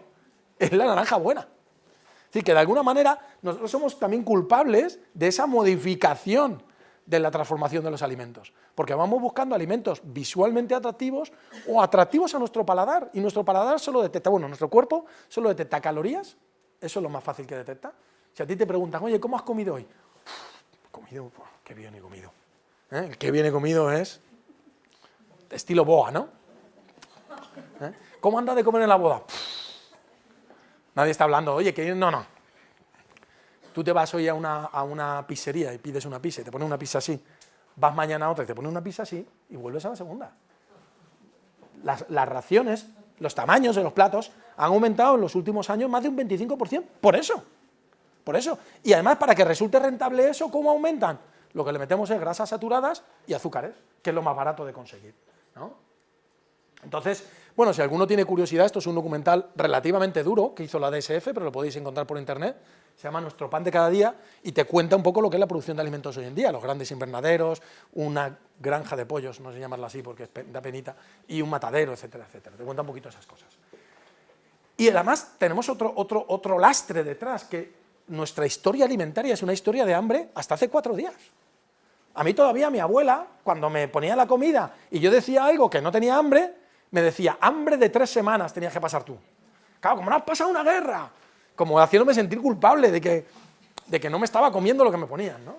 es la naranja buena. Es decir, que de alguna manera nosotros somos también culpables de esa modificación de la transformación de los alimentos, porque vamos buscando alimentos visualmente atractivos o atractivos a nuestro paladar, y nuestro paladar solo detecta, bueno, nuestro cuerpo solo detecta calorías, eso es lo más fácil que detecta. Si a ti te preguntan, oye, ¿cómo has comido hoy? He comido, qué bien he comido. El qué bien he comido es estilo boa, ¿no? ¿Cómo anda de comer en la boda? Nadie está hablando, oye, que no. Tú te vas hoy a una pizzería y pides una pizza y te ponen una pizza así, vas mañana a otra y te ponen una pizza así y vuelves a la segunda. Las raciones, los tamaños de los platos han aumentado en los últimos años más de un 25%, por eso. Y además, para que resulte rentable eso, ¿cómo aumentan? Lo que le metemos es grasas saturadas y azúcares, que es lo más barato de conseguir, ¿no? Entonces, bueno, si alguno tiene curiosidad, esto es un documental relativamente duro que hizo la DSF, pero lo podéis encontrar por internet, se llama Nuestro pan de cada día y te cuenta un poco lo que es la producción de alimentos hoy en día, los grandes invernaderos, una granja de pollos, no sé llamarla así porque da penita, y un matadero, etcétera, etcétera. Te cuenta un poquito esas cosas. Y además tenemos otro lastre detrás, que nuestra historia alimentaria es una historia de hambre hasta hace 4 días. A mí todavía mi abuela, cuando me ponía la comida y yo decía algo que no tenía hambre, me decía, hambre de 3 semanas tenías que pasar tú. Claro, como no has pasado una guerra, como haciéndome sentir culpable de que no me estaba comiendo lo que me ponían, ¿no?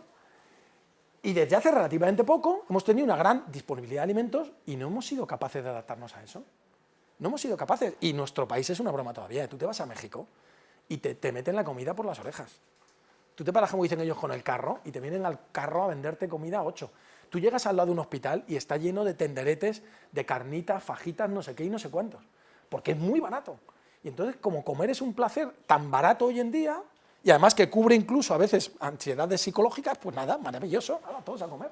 Y desde hace relativamente poco hemos tenido una gran disponibilidad de alimentos y no hemos sido capaces de adaptarnos a eso. No hemos sido capaces. Y nuestro país es una broma todavía. Tú te vas a México y te meten la comida por las orejas. Tú te paras, como dicen ellos, con el carro y te vienen al carro a venderte comida a 8. Tú llegas al lado de un hospital y está lleno de tenderetes, de carnitas, fajitas, no sé qué y no sé cuántos, porque es muy barato. Y entonces, como comer es un placer tan barato hoy en día, y además que cubre incluso a veces ansiedades psicológicas, pues nada, maravilloso, ahora todos a comer.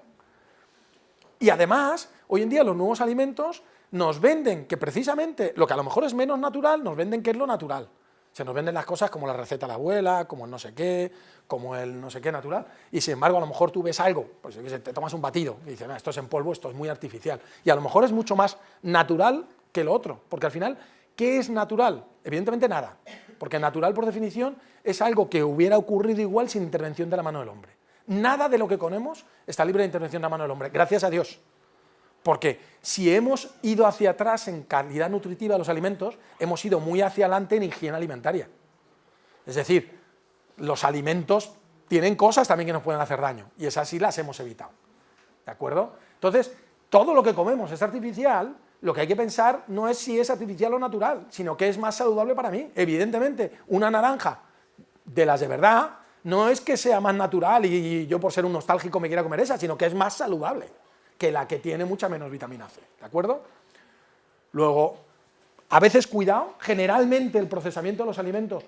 Y además, hoy en día los nuevos alimentos nos venden que precisamente lo que a lo mejor es menos natural, nos venden que es lo natural. Se nos venden las cosas como la receta de la abuela, como el no sé qué, como el no sé qué natural, y sin embargo a lo mejor tú ves algo, pues te tomas un batido y dices, esto es en polvo, esto es muy artificial, y a lo mejor es mucho más natural que lo otro, porque al final, ¿qué es natural? Evidentemente nada, porque natural por definición es algo que hubiera ocurrido igual sin intervención de la mano del hombre. Nada de lo que comemos está libre de intervención de la mano del hombre, gracias a Dios. Porque si hemos ido hacia atrás en calidad nutritiva de los alimentos, hemos ido muy hacia adelante en higiene alimentaria. Es decir, los alimentos tienen cosas también que nos pueden hacer daño, y esas sí las hemos evitado. ¿De acuerdo? Entonces, todo lo que comemos es artificial, lo que hay que pensar no es si es artificial o natural, sino que es más saludable para mí. Evidentemente, una naranja de las de verdad no es que sea más natural y yo por ser un nostálgico me quiera comer esa, sino que es más saludable que la que tiene mucha menos vitamina C, ¿de acuerdo? Luego, a veces cuidado, generalmente el procesamiento de los alimentos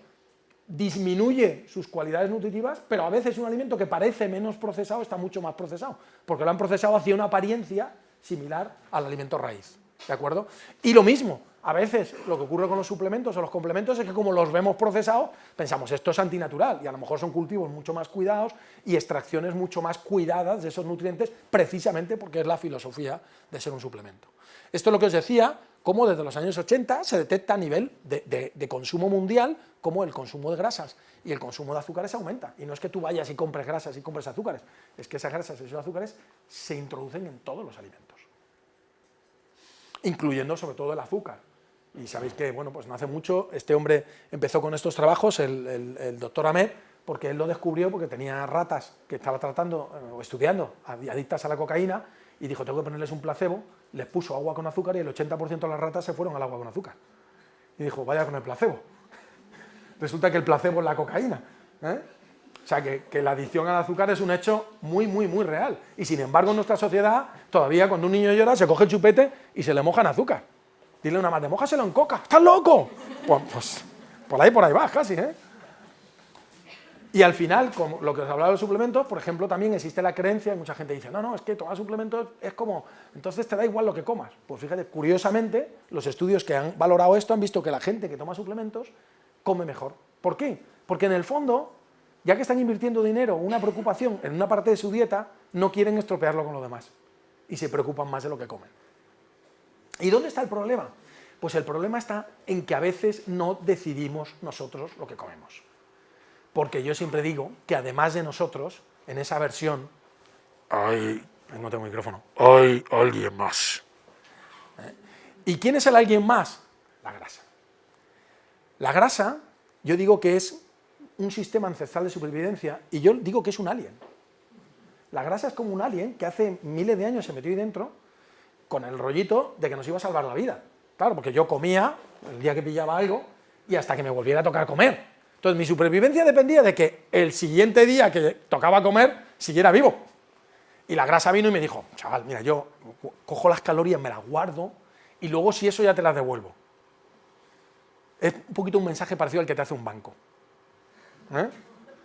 disminuye sus cualidades nutritivas, pero a veces un alimento que parece menos procesado está mucho más procesado, porque lo han procesado hacia una apariencia similar al alimento raíz, ¿de acuerdo? Y lo mismo, a veces lo que ocurre con los suplementos o los complementos es que como los vemos procesados, pensamos esto es antinatural, y a lo mejor son cultivos mucho más cuidados y extracciones mucho más cuidadas de esos nutrientes, precisamente porque es la filosofía de ser un suplemento. Esto es lo que os decía, cómo desde los años 80 se detecta a nivel de consumo mundial cómo el consumo de grasas y el consumo de azúcares aumenta. Y no es que tú vayas y compres grasas y compres azúcares, es que esas grasas y esos azúcares se introducen en todos los alimentos, incluyendo sobre todo el azúcar. Y sabéis que, bueno, pues no hace mucho este hombre empezó con estos trabajos, el doctor Ahmed, porque él lo descubrió porque tenía ratas que estaba tratando o estudiando adictas a la cocaína y dijo, tengo que ponerles un placebo, les puso agua con azúcar y el 80% de las ratas se fueron al agua con azúcar. Y dijo, vaya con el placebo. Resulta que el placebo es la cocaína, ¿eh? O sea, que la adicción al azúcar es un hecho muy, muy, muy real. Y sin embargo, en nuestra sociedad, todavía cuando un niño llora, se coge el chupete y se le moja en azúcar. Dile a una madre, mójaselo en coca, ¿estás loco? Pues por ahí vas casi, ¿eh? Y al final, como lo que os hablaba de los suplementos, por ejemplo, también existe la creencia, y mucha gente dice, no, es que tomar suplementos es como, entonces te da igual lo que comas. Pues fíjate, curiosamente, los estudios que han valorado esto han visto que la gente que toma suplementos come mejor. ¿Por qué? Porque en el fondo, ya que están invirtiendo dinero, una preocupación en una parte de su dieta, no quieren estropearlo con lo demás. Y se preocupan más de lo que comen. ¿Y dónde está el problema? Pues el problema está en que a veces no decidimos nosotros lo que comemos. Porque yo siempre digo que además de nosotros, en esa versión, no tengo micrófono, hay alguien más. ¿Y quién es el alguien más? La grasa. La grasa, yo digo que es un sistema ancestral de supervivencia y yo digo que es un alien. La grasa es como un alien que hace miles de años se metió ahí dentro con el rollito de que nos iba a salvar la vida. Claro, porque yo comía el día que pillaba algo y hasta que me volviera a tocar comer. Entonces mi supervivencia dependía de que el siguiente día que tocaba comer siguiera vivo. Y la grasa vino y me dijo, chaval, mira, yo cojo las calorías, me las guardo y luego si eso ya te las devuelvo. Es un poquito un mensaje parecido al que te hace un banco.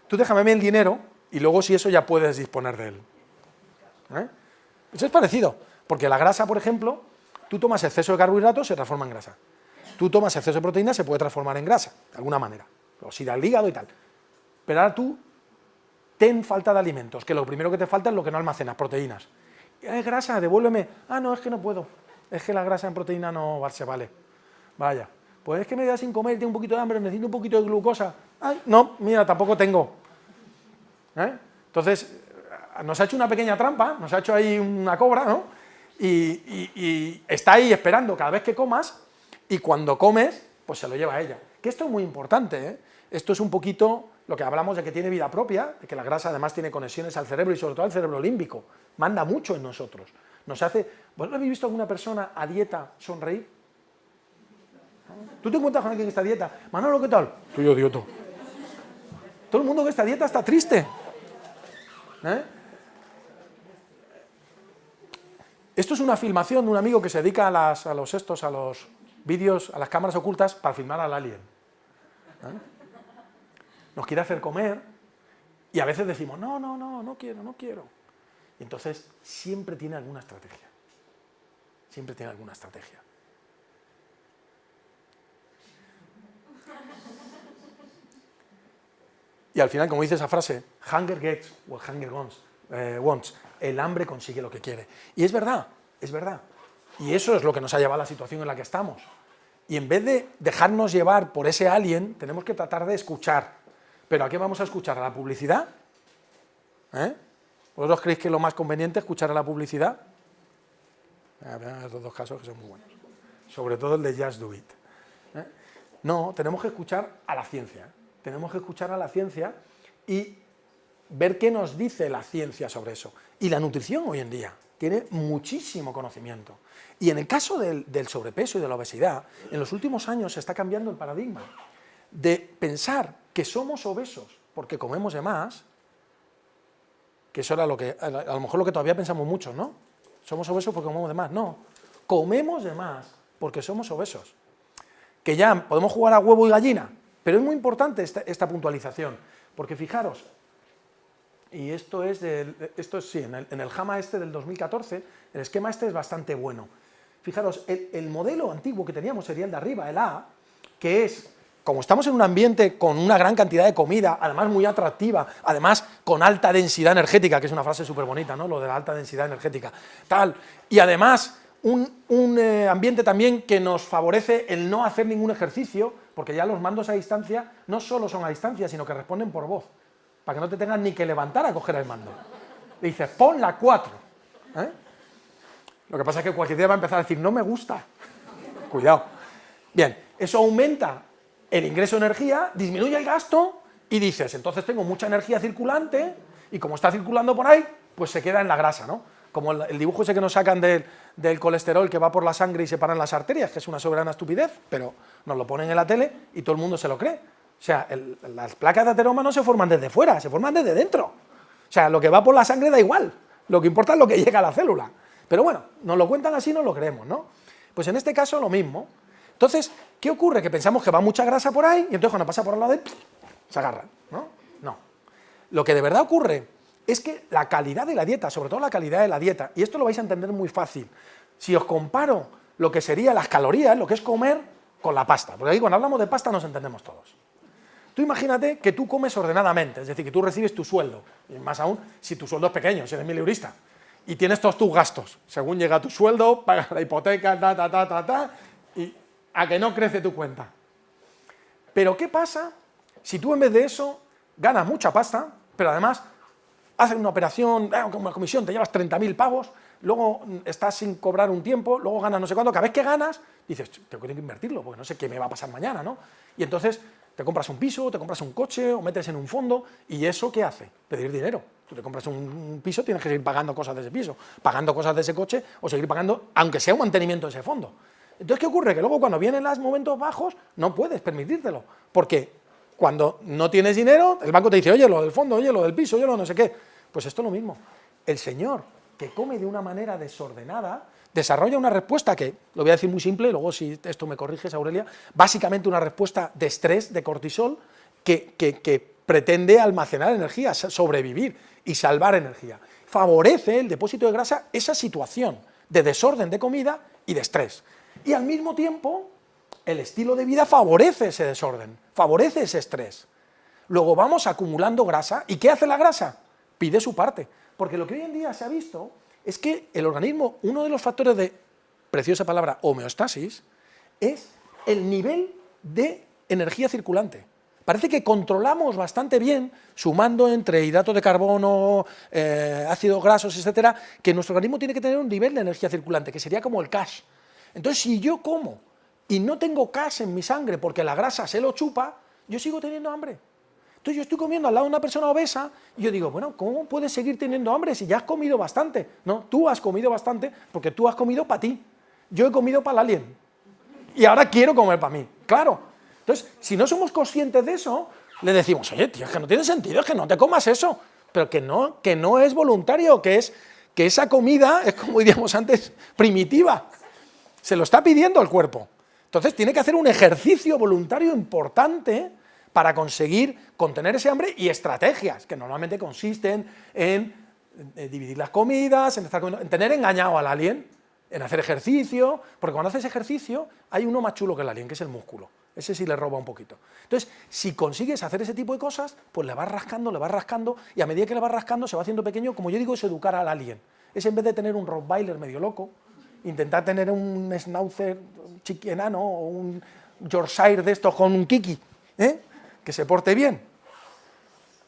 Tú déjame el dinero y luego si eso ya puedes disponer de él. Eso es parecido, porque la grasa, por ejemplo, tú tomas exceso de carbohidratos, se transforma en grasa. Tú tomas exceso de proteína, se puede transformar en grasa, de alguna manera. Oxida el hígado y tal. Pero ahora tú ten falta de alimentos, que lo primero que te falta es lo que no almacenas, proteínas. Es grasa, devuélveme. No, es que no puedo. Es que la grasa en proteína no se vale. Vaya. Pues es que me quedé sin comer, tengo un poquito de hambre, necesito un poquito de glucosa. No, mira, tampoco tengo. Entonces, nos ha hecho una pequeña trampa, nos ha hecho ahí una cobra, ¿no? Y está ahí esperando cada vez que comas, y cuando comes, pues se lo lleva a ella. Que esto es muy importante, ¿eh? Esto es un poquito lo que hablamos de que tiene vida propia, de que la grasa además tiene conexiones al cerebro y sobre todo al cerebro límbico. Manda mucho en nosotros. Nos hace... ¿Vosotros habéis visto a alguna persona a dieta sonreír? ¿Tú te encuentras con alguien que está a dieta? Manolo, ¿qué tal? Soy yo, idioto. Todo el mundo que está a dieta está triste. Esto es una filmación de un amigo que se dedica a los vídeos, a las cámaras ocultas para filmar al alien. Nos quiere hacer comer y a veces decimos, no quiero. Y entonces siempre tiene alguna estrategia. Siempre tiene alguna estrategia. Y al final, como dice esa frase, hunger gets what hunger wants. El hambre consigue lo que quiere. Y es verdad, es verdad. Y eso es lo que nos ha llevado a la situación en la que estamos. Y en vez de dejarnos llevar por ese alien, tenemos que tratar de escuchar. ¿Pero a qué vamos a escuchar? ¿A la publicidad? ¿Vosotros creéis que es lo más conveniente escuchar a la publicidad? Estos dos casos que son muy buenos. Sobre todo el de Just Do It. No, tenemos que escuchar a la ciencia. Tenemos que escuchar a la ciencia y ver qué nos dice la ciencia sobre eso. Y la nutrición hoy en día tiene muchísimo conocimiento. Y en el caso del sobrepeso y de la obesidad, en los últimos años se está cambiando el paradigma de pensar que somos obesos porque comemos de más, que eso era lo que, a lo mejor lo que todavía pensamos muchos, ¿no? Somos obesos porque comemos de más. No, comemos de más porque somos obesos. Que ya podemos jugar a huevo y gallina, pero es muy importante esta puntualización, porque fijaros, y esto es sí, en el JAMA del 2014, el esquema es bastante bueno. Fijaros, el modelo antiguo que teníamos sería el de arriba, el A, que es, como estamos en un ambiente con una gran cantidad de comida, además muy atractiva, además con alta densidad energética, que es una frase súper bonita, ¿no?, lo de la alta densidad energética, tal, y además un ambiente también que nos favorece el no hacer ningún ejercicio, porque ya los mandos a distancia no solo son a distancia, sino que responden por voz, para que no te tengas ni que levantar a coger el mando. Le dices, pon la 4, ¿eh? Lo que pasa es que cualquier día va a empezar a decir, no me gusta. Cuidado. Bien, eso aumenta el ingreso de energía, disminuye el gasto y dices, entonces tengo mucha energía circulante y como está circulando por ahí, pues se queda en la grasa, ¿no? Como el dibujo ese que nos sacan del colesterol que va por la sangre y se paran las arterias, que es una soberana estupidez, pero nos lo ponen en la tele y todo el mundo se lo cree. O sea, las placas de ateroma no se forman desde fuera, se forman desde dentro. O sea, lo que va por la sangre da igual, lo que importa es lo que llega a la célula. Pero bueno, nos lo cuentan así, nos lo creemos, ¿no? Pues en este caso lo mismo. Entonces, ¿qué ocurre? Que pensamos que va mucha grasa por ahí y entonces cuando pasa por al lado de se agarran, ¿no? No. Lo que de verdad ocurre es que la calidad de la dieta, sobre todo la calidad de la dieta, y esto lo vais a entender muy fácil, si os comparo lo que serían las calorías, lo que es comer, con la pasta, porque ahí cuando hablamos de pasta nos entendemos todos. Tú imagínate que tú comes ordenadamente, es decir, que tú recibes tu sueldo, y más aún si tu sueldo es pequeño, si eres mileurista, y tienes todos tus gastos, según llega tu sueldo, pagas la hipoteca, y a que no crece tu cuenta. Pero ¿qué pasa si tú en vez de eso ganas mucha pasta, pero además haces una operación, como una comisión, te llevas 30.000 pavos, luego estás sin cobrar un tiempo, luego ganas no sé cuánto, cada vez que ganas, dices, tengo que invertirlo, porque no sé qué me va a pasar mañana, ¿no? Y entonces te compras un piso, te compras un coche, o metes en un fondo, ¿y eso qué hace? Pedir dinero. Tú te compras un piso, tienes que seguir pagando cosas de ese piso, pagando cosas de ese coche, o seguir pagando, aunque sea un mantenimiento de ese fondo. Entonces, ¿qué ocurre? Que luego cuando vienen los momentos bajos, no puedes permitírtelo, porque cuando no tienes dinero, el banco te dice, oye, lo del fondo, oye, lo del piso, oye, lo no sé qué. Pues esto es lo mismo. El señor que come de una manera desordenada desarrolla una respuesta que, lo voy a decir muy simple, luego si esto me corriges, Aurelia, básicamente una respuesta de estrés, de cortisol, que pretende almacenar energía, sobrevivir y salvar energía. Favorece el depósito de grasa esa situación de desorden de comida y de estrés. Y al mismo tiempo, el estilo de vida favorece ese desorden, favorece ese estrés. Luego vamos acumulando grasa, ¿y qué hace la grasa? Pide su parte, porque lo que hoy en día se ha visto es que el organismo, uno de los factores de, preciosa palabra, homeostasis, es el nivel de energía circulante. Parece que controlamos bastante bien, sumando entre hidratos de carbono, ácidos grasos, etcétera, que nuestro organismo tiene que tener un nivel de energía circulante, que sería como el cash. Entonces, si yo como y no tengo cash en mi sangre porque la grasa se lo chupa, yo sigo teniendo hambre. Entonces yo estoy comiendo al lado de una persona obesa y yo digo, bueno, ¿cómo puedes seguir teniendo hambre si ya has comido bastante? No, tú has comido bastante porque tú has comido para ti. Yo he comido para el alien. Y ahora quiero comer para mí. Claro. Entonces, si no somos conscientes de eso, le decimos, oye, tío, es que no tiene sentido, es que no te comas eso. Pero que no es voluntario, que esa comida es, como diríamos antes, primitiva. Se lo está pidiendo el cuerpo. Entonces tiene que hacer un ejercicio voluntario importante para conseguir contener ese hambre y estrategias que normalmente consisten en dividir las comidas, en tener engañado al alien, en hacer ejercicio, porque cuando haces ejercicio hay uno más chulo que el alien, que es el músculo. Ese sí le roba un poquito. Entonces, si consigues hacer ese tipo de cosas, pues le vas rascando, y a medida que le vas rascando se va haciendo pequeño, como yo digo, es educar al alien. Es en vez de tener un Rottweiler medio loco, intentar tener un Schnauzer enano o un Yorkshire de estos con un kiki, que se porte bien,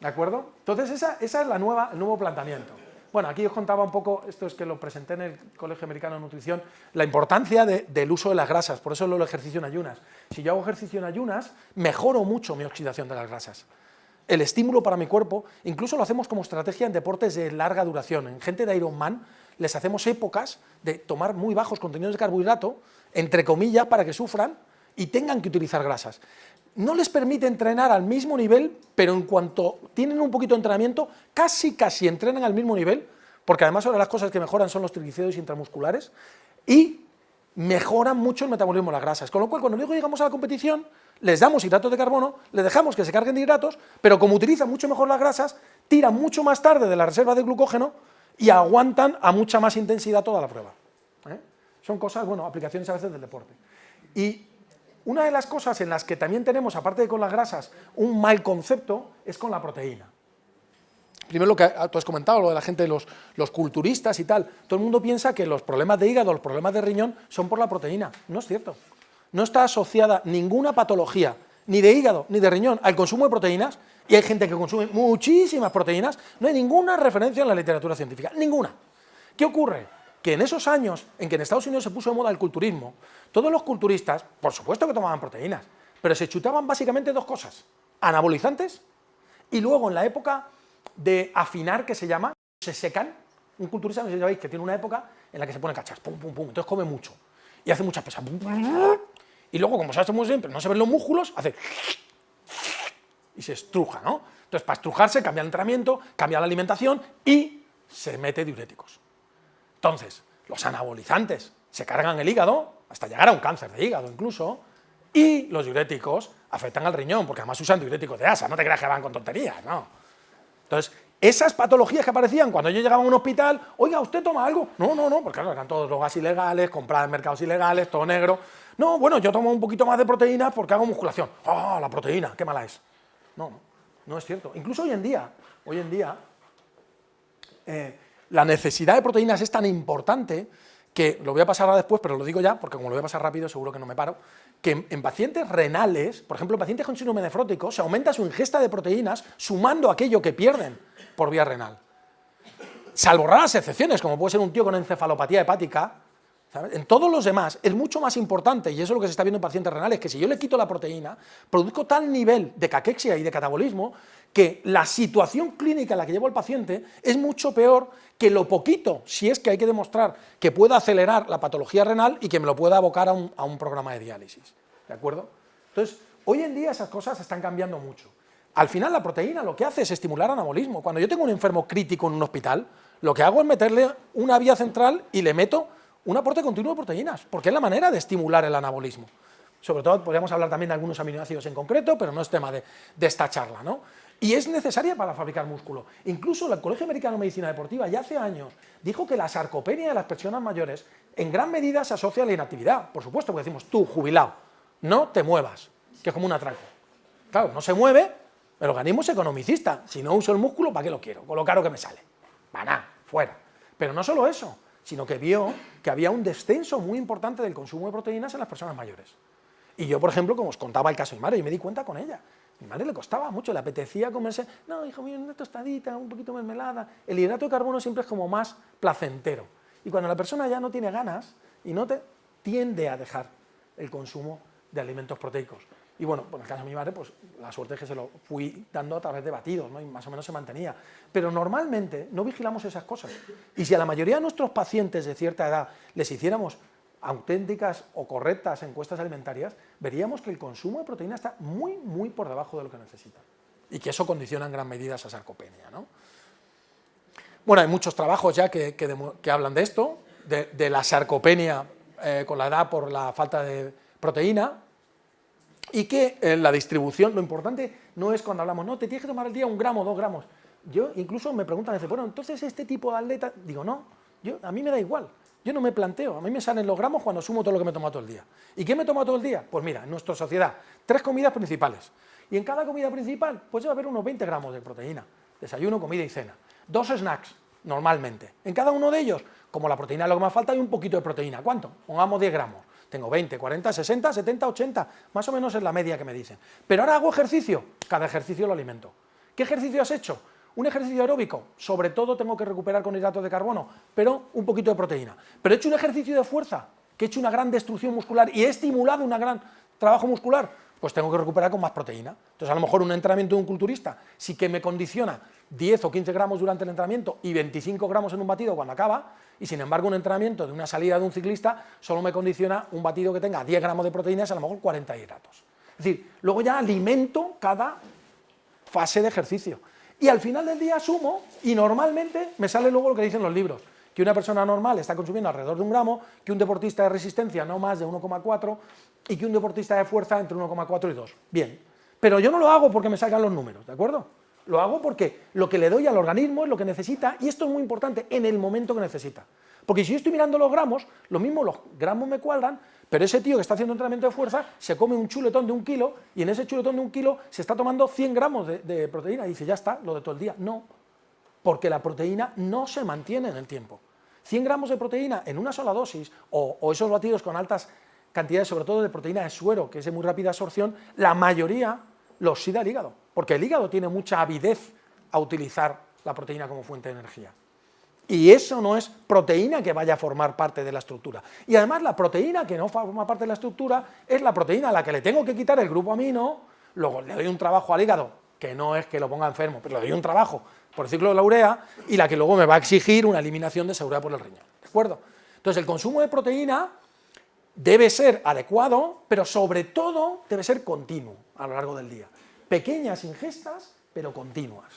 ¿de acuerdo? Entonces esa es el nuevo planteamiento. Bueno, aquí os contaba un poco, esto es que lo presenté en el Colegio Americano de Nutrición, la importancia del uso de las grasas, por eso lo ejercicio en ayunas. Si yo hago ejercicio en ayunas, mejoro mucho mi oxidación de las grasas. El estímulo para mi cuerpo, incluso lo hacemos como estrategia en deportes de larga duración. En gente de Ironman les hacemos épocas de tomar muy bajos contenidos de carbohidrato, entre comillas, para que sufran y tengan que utilizar grasas. No les permite entrenar al mismo nivel, pero en cuanto tienen un poquito de entrenamiento, casi entrenan al mismo nivel, porque además una de las cosas que mejoran son los triglicéridos intramusculares, y mejoran mucho el metabolismo de las grasas. Con lo cual, cuando luego llegamos a la competición, les damos hidratos de carbono, les dejamos que se carguen de hidratos, pero como utilizan mucho mejor las grasas, tiran mucho más tarde de la reserva de glucógeno y aguantan a mucha más intensidad toda la prueba. Son cosas, bueno, aplicaciones a veces del deporte. Y una de las cosas en las que también tenemos, aparte de con las grasas, un mal concepto, es con la proteína. Primero lo que tú has comentado, lo de la gente, los culturistas y tal, todo el mundo piensa que los problemas de hígado, los problemas de riñón son por la proteína. No es cierto. No está asociada ninguna patología, ni de hígado, ni de riñón, al consumo de proteínas, y hay gente que consume muchísimas proteínas, no hay ninguna referencia en la literatura científica, ninguna. ¿Qué ocurre? Que en esos años en que en Estados Unidos se puso de moda el culturismo, todos los culturistas, por supuesto que tomaban proteínas, pero se chutaban básicamente dos cosas, anabolizantes, y luego en la época de afinar, que se llama, se secan. Un culturista, no sé si sabéis, que tiene una época en la que se pone cachas, pum, pum, pum, entonces come mucho, y hace muchas pesas, pum, pum, pum, y luego, como se hace muy siempre, no se ven los músculos, hace y se estruja, ¿no? Entonces, para estrujarse, cambia el entrenamiento, cambia la alimentación y se mete diuréticos. Entonces, los anabolizantes se cargan el hígado, hasta llegar a un cáncer de hígado incluso, y los diuréticos afectan al riñón, porque además usan diuréticos de asa, no te creas que van con tonterías, no. Entonces, esas patologías que aparecían cuando yo llegaba a un hospital, oiga, ¿usted toma algo? No, no, no, porque claro, eran todos drogas ilegales, compradas en mercados ilegales, todo negro. No, bueno, yo tomo un poquito más de proteína porque hago musculación. ¡Ah, la proteína! ¡Qué mala es! No, no es cierto. Incluso hoy en día, la necesidad de proteínas es tan importante que, lo voy a pasar ahora después, pero lo digo ya, porque como lo voy a pasar rápido, seguro que no me paro, que en pacientes renales, por ejemplo, en pacientes con síndrome nefrótico, se aumenta su ingesta de proteínas sumando aquello que pierden por vía renal. Salvo raras excepciones, como puede ser un tío con encefalopatía hepática, ¿sabes? En todos los demás es mucho más importante, y eso es lo que se está viendo en pacientes renales, que si yo le quito la proteína, produzco tal nivel de caquexia y de catabolismo que la situación clínica en la que llevo al paciente es mucho peor que lo poquito, si es que hay que demostrar que pueda acelerar la patología renal y que me lo pueda abocar a un programa de diálisis. ¿De acuerdo? Entonces, hoy en día esas cosas están cambiando mucho. Al final la proteína lo que hace es estimular anabolismo. Cuando yo tengo un enfermo crítico en un hospital, lo que hago es meterle una vía central y le meto un aporte continuo de proteínas, porque es la manera de estimular el anabolismo. Sobre todo podríamos hablar también de algunos aminoácidos en concreto, pero no es tema de esta charla, ¿no? Y es necesaria para fabricar músculo. Incluso el Colegio Americano de Medicina Deportiva ya hace años dijo que la sarcopenia de las personas mayores en gran medida se asocia a la inactividad. Por supuesto, porque decimos, tú, jubilado, no te muevas, que es como un atraco. Claro, no se mueve, el organismo es economicista. Si no uso el músculo, ¿para qué lo quiero? Con lo caro que me sale. Maná, fuera. Pero no solo eso, sino que vio que había un descenso muy importante del consumo de proteínas en las personas mayores. Y yo, por ejemplo, como os contaba el caso de mi madre, yo me di cuenta con ella. A mi madre le costaba mucho, le apetecía comerse, no, hijo mío, una tostadita, un poquito de mermelada. El hidrato de carbono siempre es como más placentero. Y cuando la persona ya no tiene ganas y no tiende a dejar el consumo de alimentos proteicos. Y bueno, en el caso de mi madre, pues la suerte es que se lo fui dando a través de batidos, ¿no? Y más o menos se mantenía. Pero normalmente no vigilamos esas cosas. Y si a la mayoría de nuestros pacientes de cierta edad les hiciéramos auténticas o correctas encuestas alimentarias, veríamos que el consumo de proteína está muy, muy por debajo de lo que necesitan. Y que eso condiciona en gran medida esa sarcopenia, ¿no? Bueno, hay muchos trabajos ya que hablan de esto, de la sarcopenia con la edad por la falta de proteína, y que la distribución, lo importante no es cuando hablamos, no, te tienes que tomar al día 1 gramo, 2 gramos. Yo incluso me preguntan, bueno, entonces este tipo de atleta, digo, no, a mí me da igual. Yo no me planteo, a mí me salen los gramos cuando sumo todo lo que me tomo todo el día. ¿Y qué me tomo todo el día? Pues mira, en nuestra sociedad, 3 comidas principales. Y en cada comida principal, pues debe haber unos 20 gramos de proteína. Desayuno, comida y cena. 2 snacks, normalmente. En cada uno de ellos, como la proteína es lo que más falta, hay un poquito de proteína. ¿Cuánto? Pongamos 10 gramos. Tengo 20, 40, 60, 70, 80. Más o menos es la media que me dicen. Pero ahora hago ejercicio. Cada ejercicio lo alimento. ¿Qué ejercicio has hecho? Un ejercicio aeróbico, sobre todo tengo que recuperar con hidratos de carbono, pero un poquito de proteína. Pero he hecho un ejercicio de fuerza, que he hecho una gran destrucción muscular y he estimulado un gran trabajo muscular, pues tengo que recuperar con más proteína. Entonces, a lo mejor un entrenamiento de un culturista sí que me condiciona 10 o 15 gramos durante el entrenamiento y 25 gramos en un batido cuando acaba, y sin embargo un entrenamiento de una salida de un ciclista solo me condiciona un batido que tenga 10 gramos de proteínas y a lo mejor 40 hidratos. Es decir, luego ya alimento cada fase de ejercicio. Y al final del día sumo y normalmente me sale luego lo que dicen los libros. que una persona normal está consumiendo alrededor de 1 gramo, que un deportista de resistencia no más de 1,4 y que un deportista de fuerza entre 1,4 y 2. Bien, pero yo no lo hago porque me salgan los números, ¿de acuerdo? Lo hago porque lo que le doy al organismo es lo que necesita, y esto es muy importante, en el momento que necesita. Porque si yo estoy mirando los gramos, lo mismo los gramos me cuadran, pero ese tío que está haciendo entrenamiento de fuerza se come un chuletón de 1 kilo y en ese chuletón de 1 kilo se está tomando 100 gramos de proteína y dice, ya está, lo de todo el día. No, porque la proteína no se mantiene en el tiempo. 100 gramos de proteína en una sola dosis, o esos batidos con altas cantidades, sobre todo de proteína de suero, que es de muy rápida absorción, la mayoría lo oxida el hígado, porque el hígado tiene mucha avidez a utilizar la proteína como fuente de energía. Y eso no es proteína que vaya a formar parte de la estructura. Y además la proteína que no forma parte de la estructura es la proteína a la que le tengo que quitar el grupo amino, luego le doy un trabajo al hígado, que no es que lo ponga enfermo, pero le doy un trabajo por el ciclo de la urea, y la que luego me va a exigir una eliminación de esa urea por el riñón. ¿De acuerdo? Entonces el consumo de proteína debe ser adecuado, pero sobre todo debe ser continuo a lo largo del día. Pequeñas ingestas, pero continuas.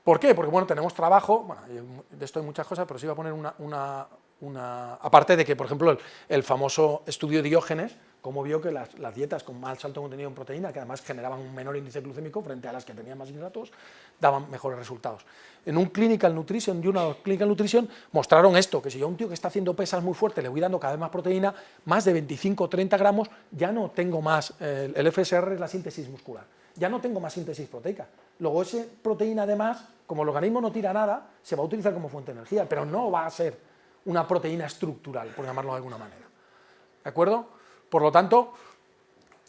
¿Por qué? Porque, bueno, tenemos trabajo, bueno, de esto hay muchas cosas, pero sí iba a poner aparte de que, por ejemplo, el famoso estudio de Diógenes, como vio que las dietas con más alto contenido en proteína, que además generaban un menor índice glucémico frente a las que tenían más hidratos, daban mejores resultados. En un Clinical Nutrition mostraron esto, que si yo a un tío que está haciendo pesas muy fuerte le voy dando cada vez más proteína, más de 25 o 30 gramos, ya no tengo más, el FSR es la síntesis muscular, ya no tengo más síntesis proteica. Luego esa proteína además, como el organismo no tira nada, se va a utilizar como fuente de energía, pero no va a ser una proteína estructural, por llamarlo de alguna manera. ¿De acuerdo? Por lo tanto,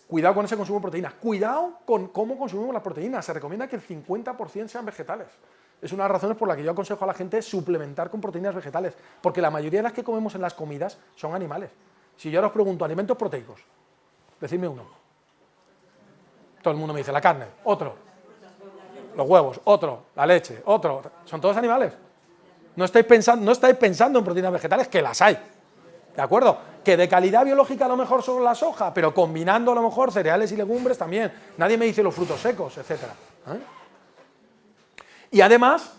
cuidado con ese consumo de proteínas, cuidado con cómo consumimos las proteínas. Se recomienda que el 50% sean vegetales. Es una de las razones por las que yo aconsejo a la gente suplementar con proteínas vegetales, porque la mayoría de las que comemos en las comidas son animales. Si yo ahora os pregunto, alimentos proteicos, decidme uno. Todo el mundo me dice, la carne, otro, los huevos, otro, la leche, otro, son todos animales. No estáis pensando en proteínas vegetales, que las hay, ¿de acuerdo? Que de calidad biológica a lo mejor son la soja, pero combinando a lo mejor cereales y legumbres también. Nadie me dice los frutos secos, etcétera. Y además,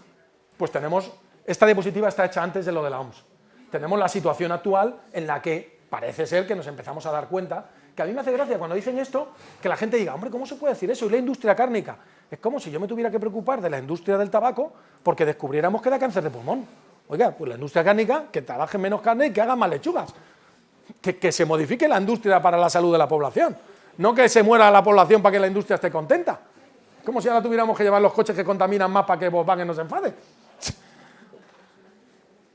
pues tenemos, esta diapositiva está hecha antes de lo de la OMS. Tenemos la situación actual en la que parece ser que nos empezamos a dar cuenta, que a mí me hace gracia cuando dicen esto, que la gente diga, hombre, ¿cómo se puede decir eso? Y la industria cárnica. Es como si yo me tuviera que preocupar de la industria del tabaco porque descubriéramos que da cáncer de pulmón. Oiga, pues la industria cárnica, que trabaje menos carne y que haga más lechugas. Que se modifique la industria para la salud de la población. No que se muera la población para que la industria esté contenta. Como si ahora tuviéramos que llevar los coches que contaminan más para que Volkswagen no se enfade.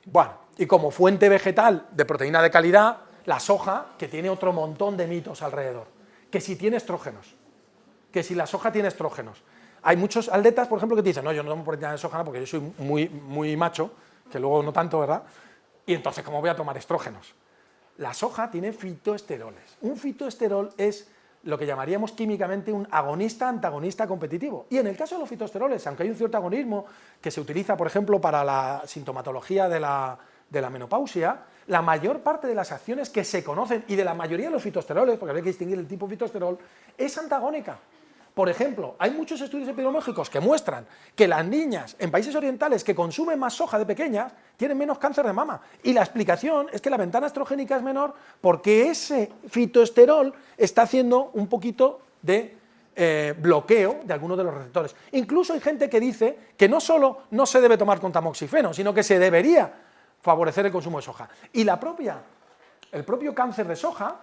Bueno, y como fuente vegetal de proteína de calidad, la soja, que tiene otro montón de mitos alrededor. Que si tiene estrógenos, que si la soja tiene estrógenos. Hay muchos atletas, por ejemplo, que te dicen, no, yo no tomo proteína de soja porque yo soy muy macho, que luego no tanto, ¿verdad? Y entonces, ¿cómo voy a tomar estrógenos? La soja tiene fitoesteroles. Un fitoesterol es lo que llamaríamos químicamente un agonista-antagonista competitivo. Y en el caso de los fitoesteroles, aunque hay un cierto agonismo que se utiliza, por ejemplo, para la sintomatología de la menopausia, la mayor parte de las acciones que se conocen, y de la mayoría de los fitoesteroles, porque hay que distinguir el tipo de fitoesterol, es antagónica. Por ejemplo, hay muchos estudios epidemiológicos que muestran que las niñas en países orientales que consumen más soja de pequeñas tienen menos cáncer de mama. Y la explicación es que la ventana estrogénica es menor porque ese fitoesterol está haciendo un poquito de bloqueo de algunos de los receptores. Incluso hay gente que dice que no solo no se debe tomar con tamoxifeno, sino que se debería favorecer el consumo de soja. Y el propio cáncer de soja,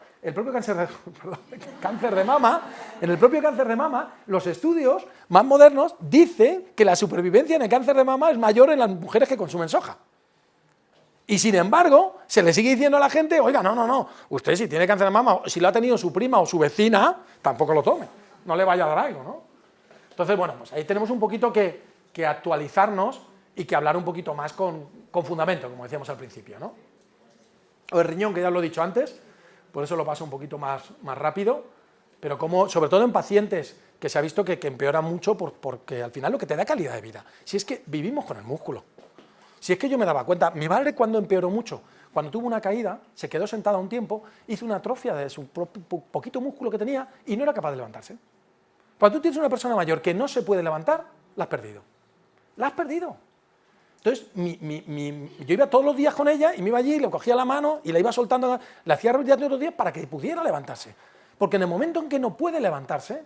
cáncer de mama, en el propio cáncer de mama, los estudios más modernos dicen que la supervivencia en el cáncer de mama es mayor en las mujeres que consumen soja. Y sin embargo, se le sigue diciendo a la gente, oiga, no, usted si tiene cáncer de mama, o si lo ha tenido su prima o su vecina, tampoco lo tome, no le vaya a dar algo, ¿no? Entonces, bueno, pues ahí tenemos un poquito que actualizarnos y que hablar un poquito más con fundamento, como decíamos al principio, ¿no? O el riñón, que ya lo he dicho antes, por eso lo paso un poquito más rápido, pero como, sobre todo en pacientes que se ha visto que empeoran mucho porque al final lo que te da calidad de vida, si es que vivimos con el músculo, si es que yo me daba cuenta, mi madre cuando empeoró mucho, cuando tuvo una caída, se quedó sentada un tiempo, hizo una atrofia de su poquito músculo que tenía y no era capaz de levantarse. Cuando tú tienes una persona mayor que no se puede levantar, la has perdido. La has perdido. Entonces, yo iba todos los días con ella y me iba allí, le cogía la mano y la iba soltando, le hacía rehabilitación todos los días para que pudiera levantarse. Porque en el momento en que no puede levantarse,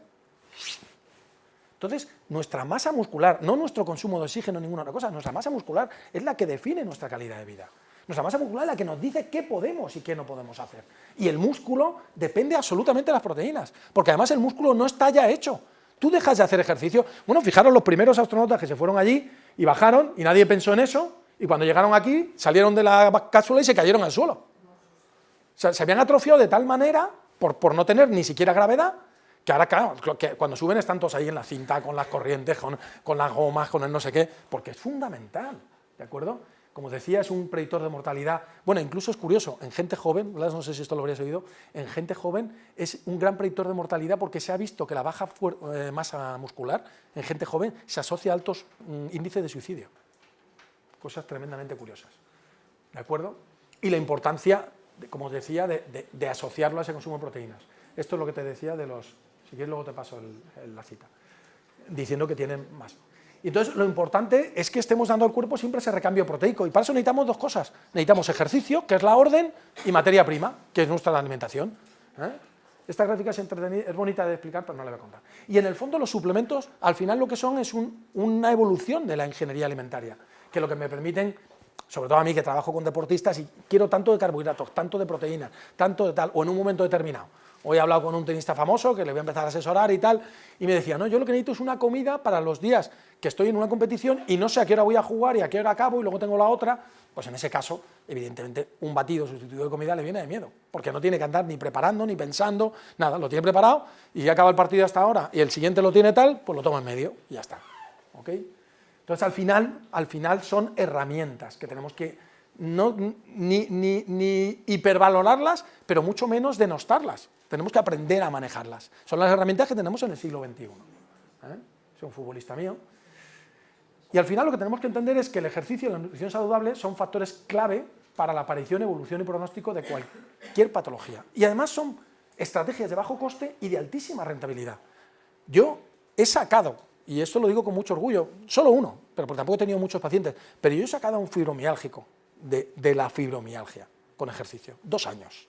entonces nuestra masa muscular, no nuestro consumo de oxígeno, ninguna otra cosa, nuestra masa muscular es la que define nuestra calidad de vida. Nuestra masa muscular es la que nos dice qué podemos y qué no podemos hacer. Y el músculo depende absolutamente de las proteínas, porque además el músculo no está ya hecho. Tú dejas de hacer ejercicio. Bueno, fijaros los primeros astronautas que se fueron allí y bajaron y nadie pensó en eso, y cuando llegaron aquí salieron de la cápsula y se cayeron al suelo. O sea, se habían atrofiado de tal manera, por no tener ni siquiera gravedad, que ahora, claro, que cuando suben están todos ahí en la cinta, con las corrientes, con las gomas, con el no sé qué, porque es fundamental, ¿de acuerdo? Como decía, es un predictor de mortalidad. Bueno, incluso es curioso, en gente joven, no sé si esto lo habrías oído, en gente joven es un gran predictor de mortalidad porque se ha visto que la baja masa muscular en gente joven se asocia a altos índices de suicidio. Cosas tremendamente curiosas, ¿de acuerdo? Y la importancia, como os decía, de asociarlo a ese consumo de proteínas. Esto es lo que te decía de los... Si quieres luego te paso la cita, diciendo que tienen más. Y entonces lo importante es que estemos dando al cuerpo siempre ese recambio proteico, y para eso necesitamos dos cosas. Necesitamos ejercicio, que es la orden, y materia prima, que es nuestra alimentación. Esta gráfica es bonita de explicar, pero no la voy a contar. Y en el fondo los suplementos, al final lo que son es una evolución de la ingeniería alimentaria, que lo que me permiten, sobre todo a mí que trabajo con deportistas y quiero tanto de carbohidratos, tanto de proteínas, tanto de tal, o en un momento determinado. Hoy he hablado con un tenista famoso que le voy a empezar a asesorar y tal, y me decía, no, yo lo que necesito es una comida para los días que estoy en una competición y no sé a qué hora voy a jugar y a qué hora acabo y luego tengo la otra. Pues en ese caso, evidentemente, un batido sustituido de comida le viene de miedo, porque no tiene que andar ni preparando, ni pensando, nada, lo tiene preparado y ya acaba el partido hasta ahora y el siguiente lo tiene tal, pues lo toma en medio y ya está. ¿Ok? Entonces, al final son herramientas que tenemos que ni hipervalorarlas, pero mucho menos denostarlas. Tenemos que aprender a manejarlas. Son las herramientas que tenemos en el siglo XXI. Soy un futbolista mío. Y al final lo que tenemos que entender es que el ejercicio y la nutrición saludable son factores clave para la aparición, evolución y pronóstico de cualquier patología. Y además son estrategias de bajo coste y de altísima rentabilidad. Yo he sacado, y esto lo digo con mucho orgullo, solo uno, pero porque tampoco he tenido muchos pacientes, pero yo he sacado a un fibromiálgico de la fibromialgia con ejercicio, 2 años.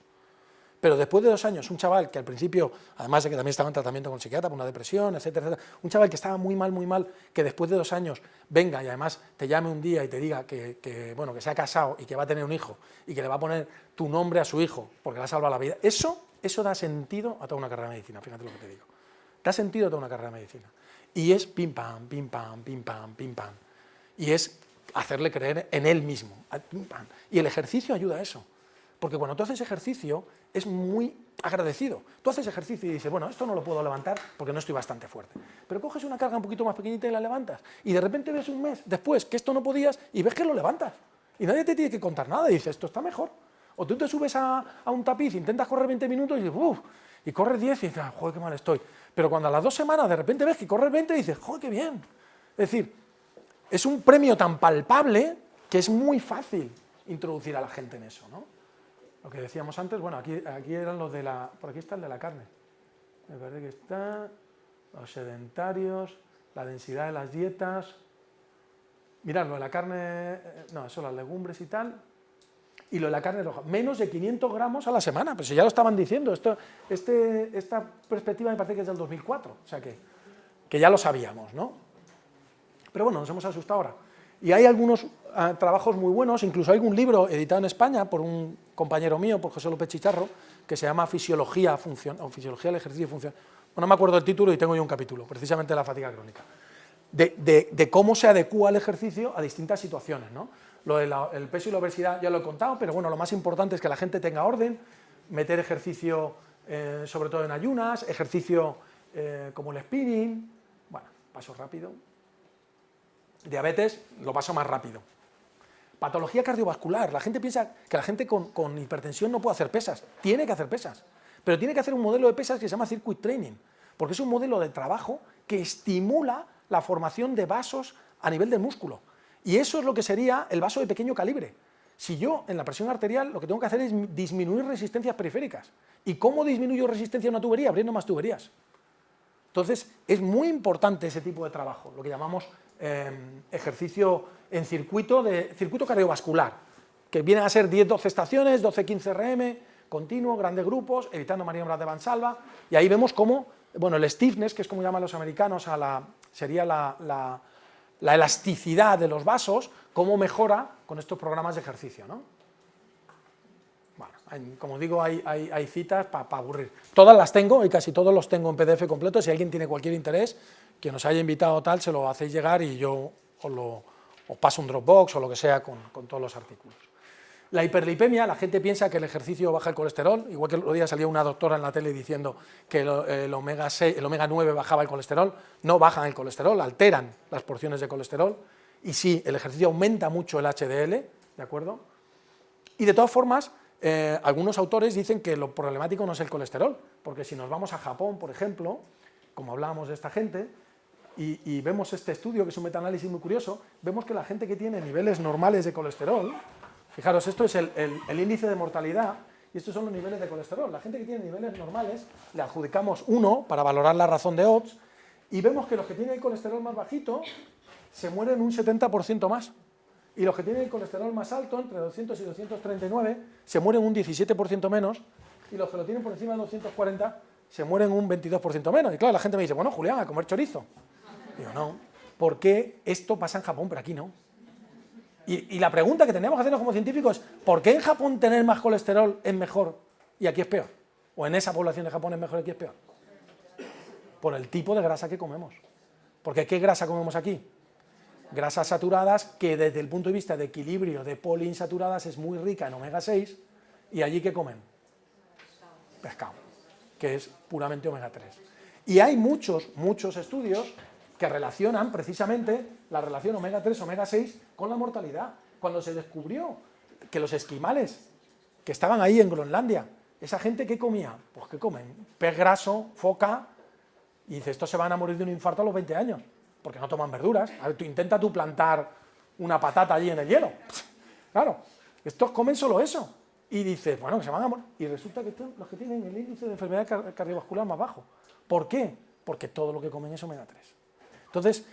Pero después de 2 años, un chaval que al principio, además de que también estaba en tratamiento con psiquiatra por una depresión, etcétera, etcétera, un chaval que estaba muy mal, que después de 2 años venga y además te llame un día y te diga que se ha casado y que va a tener un hijo y que le va a poner tu nombre a su hijo porque le ha salvado la vida, eso da sentido a toda una carrera de medicina, fíjate lo que te digo. Da sentido a toda una carrera de medicina. Y es pim pam, pim pam, pim pam, pim pam. Y es hacerle creer en él mismo. Pim pam. Y el ejercicio ayuda a eso. Porque cuando tú haces ejercicio es muy agradecido. Tú haces ejercicio y dices, bueno, esto no lo puedo levantar porque no estoy bastante fuerte. Pero coges una carga un poquito más pequeñita y la levantas. Y de repente ves un mes después que esto no podías y ves que lo levantas. Y nadie te tiene que contar nada y dices, esto está mejor. O tú te subes a un tapiz, intentas correr 20 minutos y dices, uff, y corres 10 y dices, joder, qué mal estoy. Pero cuando a las 2 semanas de repente ves que corres 20 y dices, joder, qué bien. Es decir, es un premio tan palpable que es muy fácil introducir a la gente en eso, ¿no? Lo que decíamos antes, bueno, aquí eran los de la... Por aquí está el de la carne. Me parece que está... Los sedentarios, la densidad de las dietas... Mirad, lo de la carne... No, eso, las legumbres y tal. Y lo de la carne roja. Menos de 500 gramos a la semana. Pero si ya lo estaban diciendo. Esta perspectiva me parece que es del 2004. O sea que ya lo sabíamos, ¿no? Pero bueno, nos hemos asustado ahora. Y hay algunos trabajos muy buenos, incluso hay un libro editado en España por un compañero mío, por José López Chicharro, que se llama Fisiología del Ejercicio y Función. Bueno, no me acuerdo del título y tengo yo un capítulo, precisamente de la fatiga crónica. De cómo se adecúa el ejercicio a distintas situaciones, ¿no? Lo del peso y la obesidad ya lo he contado, pero bueno, lo más importante es que la gente tenga orden, meter ejercicio sobre todo en ayunas, ejercicio como el spinning, bueno, paso rápido. Diabetes, lo paso más rápido. Patología cardiovascular. La gente piensa que la gente con hipertensión no puede hacer pesas. Tiene que hacer pesas. Pero tiene que hacer un modelo de pesas que se llama circuit training. Porque es un modelo de trabajo que estimula la formación de vasos a nivel del músculo. Y eso es lo que sería el vaso de pequeño calibre. Si yo, en la presión arterial, lo que tengo que hacer es disminuir resistencias periféricas. ¿Y cómo disminuyo resistencia a una tubería? Abriendo más tuberías. Entonces, es muy importante ese tipo de trabajo, lo que llamamos ejercicio en circuito cardiovascular, que vienen a ser 10-12 estaciones, 12-15 RM, continuo, grandes grupos, evitando maniobras de Valsalva, y ahí vemos cómo, bueno, el stiffness, que es como llaman los americanos, sería la elasticidad de los vasos, cómo mejora con estos programas de ejercicio, ¿no? Bueno, como digo, hay citas para aburrir. Todas las tengo, y casi todos los tengo en PDF completo. Si alguien tiene cualquier interés, que nos haya invitado tal, se lo hacéis llegar y yo os paso un Dropbox o lo que sea con todos los artículos. La hiperlipemia, la gente piensa que el ejercicio baja el colesterol, igual que el otro día salía una doctora en la tele diciendo que el omega 9 bajaba el colesterol. No bajan el colesterol, alteran las porciones de colesterol, y sí, el ejercicio aumenta mucho el HDL, ¿de acuerdo? Y de todas formas, algunos autores dicen que lo problemático no es el colesterol, porque si nos vamos a Japón, por ejemplo, como hablábamos de esta gente, y vemos este estudio, que es un metaanálisis muy curioso, vemos que la gente que tiene niveles normales de colesterol, fijaros, esto es el índice de mortalidad, y estos son los niveles de colesterol. La gente que tiene niveles normales, le adjudicamos 1 para valorar la razón de Odds, y vemos que los que tienen el colesterol más bajito se mueren un 70% más. Y los que tienen el colesterol más alto, entre 200 y 239, se mueren un 17% menos, y los que lo tienen por encima de 240 se mueren un 22% menos. Y claro, la gente me dice, bueno, Julián, a comer chorizo. Digo, no, ¿por qué esto pasa en Japón, pero aquí no? Y la pregunta que tenemos que hacernos como científicos es, ¿por qué en Japón tener más colesterol es mejor y aquí es peor? ¿O en esa población de Japón es mejor y aquí es peor? Por el tipo de grasa que comemos. Porque ¿qué grasa comemos aquí? Grasas saturadas que desde el punto de vista de equilibrio de poliinsaturadas es muy rica en omega 6, y allí ¿qué comen? Pescado, que es puramente omega 3. Y hay muchos estudios que relacionan precisamente la relación omega 3, omega 6 con la mortalidad. Cuando se descubrió que los esquimales que estaban ahí en Groenlandia, esa gente ¿qué comía? Pues ¿qué comen? Pez graso, foca, y dice, estos se van a morir de un infarto a los 20 años. Porque no toman verduras. A ver, intenta tú plantar una patata allí en el hielo. Claro, estos comen solo eso. Y dices, bueno, que se van a morir. Y resulta que estos, los que tienen el índice de enfermedad cardiovascular más bajo. ¿Por qué? Porque todo lo que comen es omega 3. Entonces,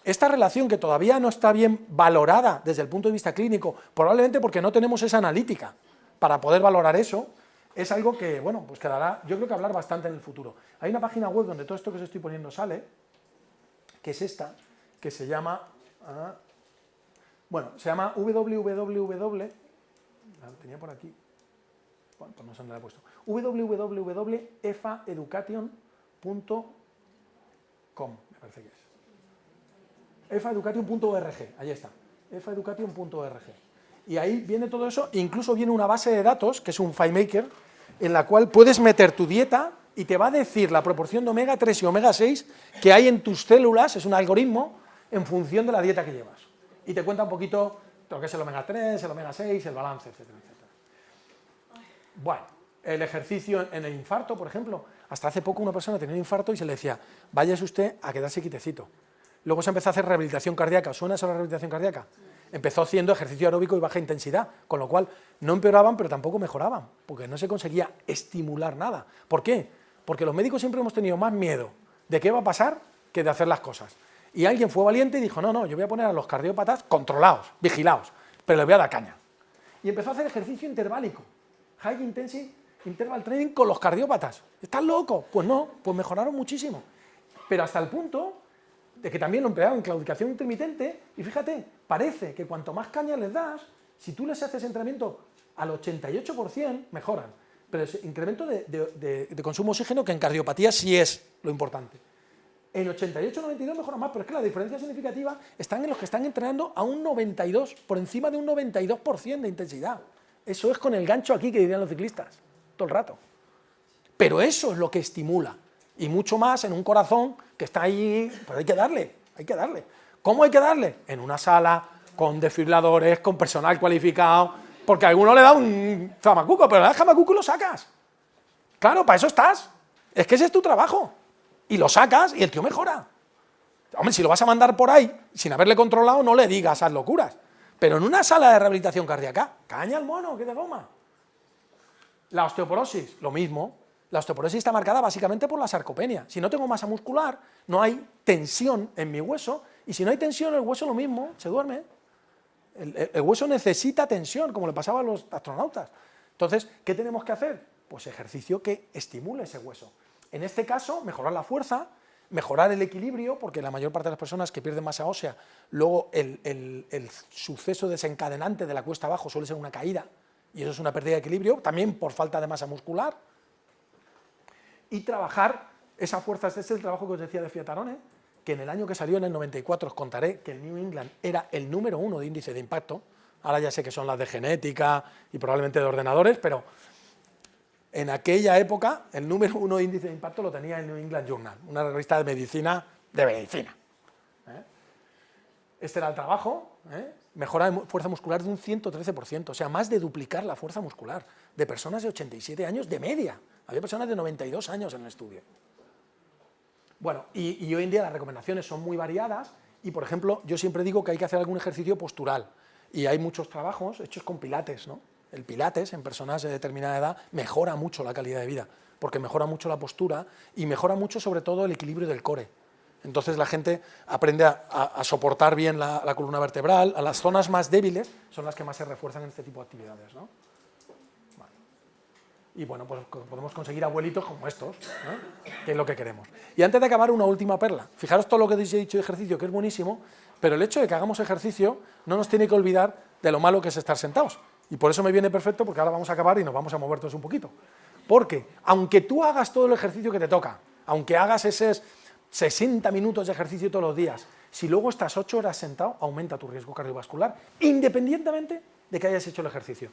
esta relación que todavía no está bien valorada desde el punto de vista clínico, probablemente porque no tenemos esa analítica para poder valorar eso, es algo que, bueno, pues quedará, yo creo que hablar bastante en el futuro. Hay una página web donde todo esto que os estoy poniendo sale, que es esta, que se llama, se llama www, la tenía por aquí, bueno, pues no sé dónde la he puesto, www.efaeducation.com, me parece que es, efaeducation.org, ahí está, efaeducation.org, y ahí viene todo eso, incluso viene una base de datos, que es un FileMaker, en la cual puedes meter tu dieta, y te va a decir la proporción de omega 3 y omega 6 que hay en tus células, es un algoritmo, en función de la dieta que llevas. Y te cuenta un poquito lo que es el omega 3, el omega 6, el balance, etcétera, etcétera. Bueno, el ejercicio en el infarto, por ejemplo, hasta hace poco una persona tenía un infarto y se le decía, váyase usted a quedarse quietecito. Luego se empezó a hacer rehabilitación cardíaca. ¿Suena eso la rehabilitación cardíaca? Empezó haciendo ejercicio aeróbico y baja intensidad, con lo cual no empeoraban, pero tampoco mejoraban, porque no se conseguía estimular nada. ¿Por qué? Porque los médicos siempre hemos tenido más miedo de qué va a pasar que de hacer las cosas. Y alguien fue valiente y dijo, no, yo voy a poner a los cardiópatas controlados, vigilados, pero les voy a dar caña. Y empezó a hacer ejercicio interválico, high intensity interval training con los cardiópatas. ¿Estás loco? Pues no, pues mejoraron muchísimo. Pero hasta el punto de que también lo emplearon en claudicación intermitente, y fíjate, parece que cuanto más caña les das, si tú les haces entrenamiento al 88%, mejoran. Pero ese incremento de consumo de oxígeno, que en cardiopatía sí es lo importante. En 88-92 mejoran más, pero es que la diferencia significativa está en los que están entrenando a un 92, por encima de un 92% de intensidad. Eso es con el gancho aquí que dirían los ciclistas, todo el rato. Pero eso es lo que estimula, y mucho más en un corazón que está ahí, pero hay que darle. ¿Cómo hay que darle? En una sala, con desfibriladores, con personal cualificado, porque a alguno le da un jamacuco, pero le das jamacuco y lo sacas. Claro, para eso estás. Es que ese es tu trabajo. Y lo sacas y el tío mejora. Hombre, si lo vas a mandar por ahí, sin haberle controlado, no le digas esas locuras. Pero en una sala de rehabilitación cardíaca, caña al mono, que de goma. La osteoporosis, lo mismo. La osteoporosis está marcada básicamente por la sarcopenia. Si no tengo masa muscular, no hay tensión en mi hueso Y si no hay tensión, el hueso lo mismo, se duerme. El hueso necesita tensión, como le pasaba a los astronautas. Entonces, ¿qué tenemos que hacer? Pues ejercicio que estimule ese hueso. En este caso, mejorar la fuerza, mejorar el equilibrio, porque la mayor parte de las personas que pierden masa ósea, luego el suceso desencadenante de la cuesta abajo suele ser una caída, y eso es una pérdida de equilibrio, también por falta de masa muscular. Y trabajar esa fuerza, este es el trabajo que os decía de Fiatarone, que en el año que salió, en el 94, os contaré que el New England era el número 1 de índice de impacto. Ahora ya sé que son las de genética y probablemente de ordenadores, pero en aquella época el número 1 de índice de impacto lo tenía el New England Journal, una revista de medicina. Este era el trabajo, mejora de fuerza muscular de un 113%, o sea, más de duplicar la fuerza muscular de personas de 87 años de media. Había personas de 92 años en el estudio. Bueno, y hoy en día las recomendaciones son muy variadas y, por ejemplo, yo siempre digo que hay que hacer algún ejercicio postural y hay muchos trabajos hechos con pilates, ¿no? El pilates en personas de determinada edad mejora mucho la calidad de vida porque mejora mucho la postura y mejora mucho sobre todo el equilibrio del core. Entonces la gente aprende a soportar bien la columna vertebral, a las zonas más débiles son las que más se refuerzan en este tipo de actividades, ¿no? Y bueno, pues podemos conseguir abuelitos como estos, ¿eh? Que es lo que queremos. Y antes de acabar, una última perla. Fijaros todo lo que os he dicho de ejercicio, que es buenísimo, pero el hecho de que hagamos ejercicio no nos tiene que olvidar de lo malo que es estar sentados. Y por eso me viene perfecto, porque ahora vamos a acabar y nos vamos a mover todos un poquito. Porque, aunque tú hagas todo el ejercicio que te toca, aunque hagas esos 60 minutos de ejercicio todos los días, si luego estás 8 horas sentado, aumenta tu riesgo cardiovascular, independientemente de que hayas hecho el ejercicio.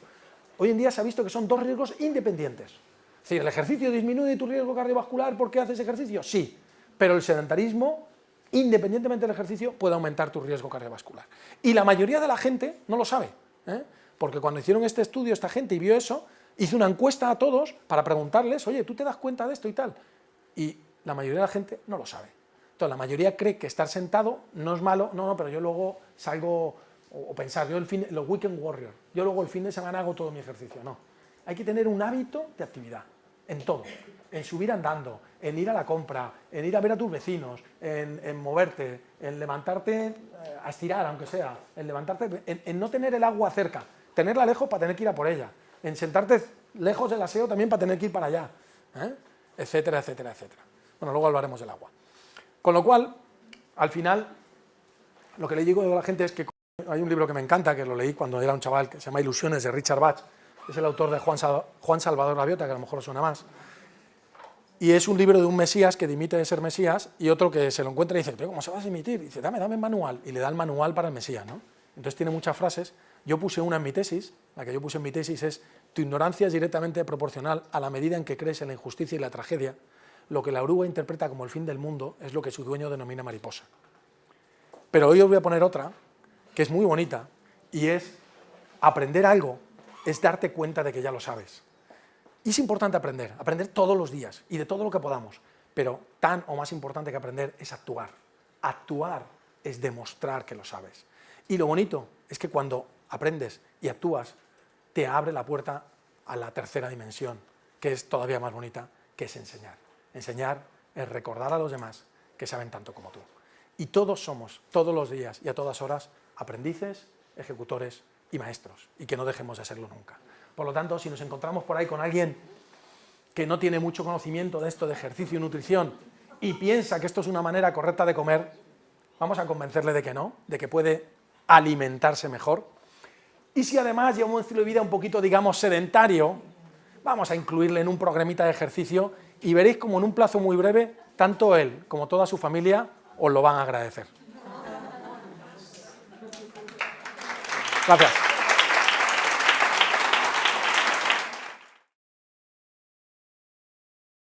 Hoy en día se ha visto que son dos riesgos independientes. Es decir, ¿el ejercicio disminuye tu riesgo cardiovascular porque haces ejercicio? Sí, pero el sedentarismo, independientemente del ejercicio, puede aumentar tu riesgo cardiovascular. Y la mayoría de la gente no lo sabe, porque cuando hicieron este estudio, esta gente y vio eso, hizo una encuesta a todos para preguntarles, oye, ¿tú te das cuenta de esto y tal? Y la mayoría de la gente no lo sabe. Entonces, la mayoría cree que estar sentado no es malo, no, pero yo luego salgo... O pensar, los weekend warrior, yo luego el fin de semana hago todo mi ejercicio. No, hay que tener un hábito de actividad, en todo, en subir andando, en ir a la compra, en ir a ver a tus vecinos, en moverte, en levantarte a estirar, aunque sea, en levantarte, en no tener el agua cerca, tenerla lejos para tener que ir a por ella, en sentarte lejos del aseo también para tener que ir para allá, etcétera, etcétera, etcétera. Bueno, luego hablaremos del agua. Con lo cual, al final, lo que le digo a la gente es que hay un libro que me encanta, que lo leí cuando era un chaval, que se llama Ilusiones, de Richard Bach, es el autor de Juan Salvador Gaviota, que a lo mejor os suena más, y es un libro de un Mesías que dimite de ser Mesías, y otro que se lo encuentra y dice, ¿pero cómo se va a dimitir? Y dice, dame el manual, y le da el manual para el Mesías, ¿no? Entonces tiene muchas frases, yo puse una en mi tesis, la que yo puse en mi tesis es, tu ignorancia es directamente proporcional a la medida en que crees en la injusticia y la tragedia, lo que la oruga interpreta como el fin del mundo es lo que su dueño denomina mariposa. Pero hoy os voy a poner otra, que es muy bonita, y es aprender algo, es darte cuenta de que ya lo sabes. Y es importante aprender todos los días, y de todo lo que podamos, pero tan o más importante que aprender es actuar. Actuar es demostrar que lo sabes. Y lo bonito es que cuando aprendes y actúas, te abre la puerta a la tercera dimensión, que es todavía más bonita, que es enseñar. Enseñar es recordar a los demás que saben tanto como tú. Y todos somos, todos los días y a todas horas, aprendices, ejecutores y maestros, y que no dejemos de serlo nunca. Por lo tanto, si nos encontramos por ahí con alguien que no tiene mucho conocimiento de esto de ejercicio y nutrición y piensa que esto es una manera correcta de comer, vamos a convencerle de que no, de que puede alimentarse mejor. Y si además lleva un estilo de vida un poquito, digamos, sedentario, vamos a incluirle en un programita de ejercicio y veréis como en un plazo muy breve, tanto él como toda su familia os lo van a agradecer. Gracias.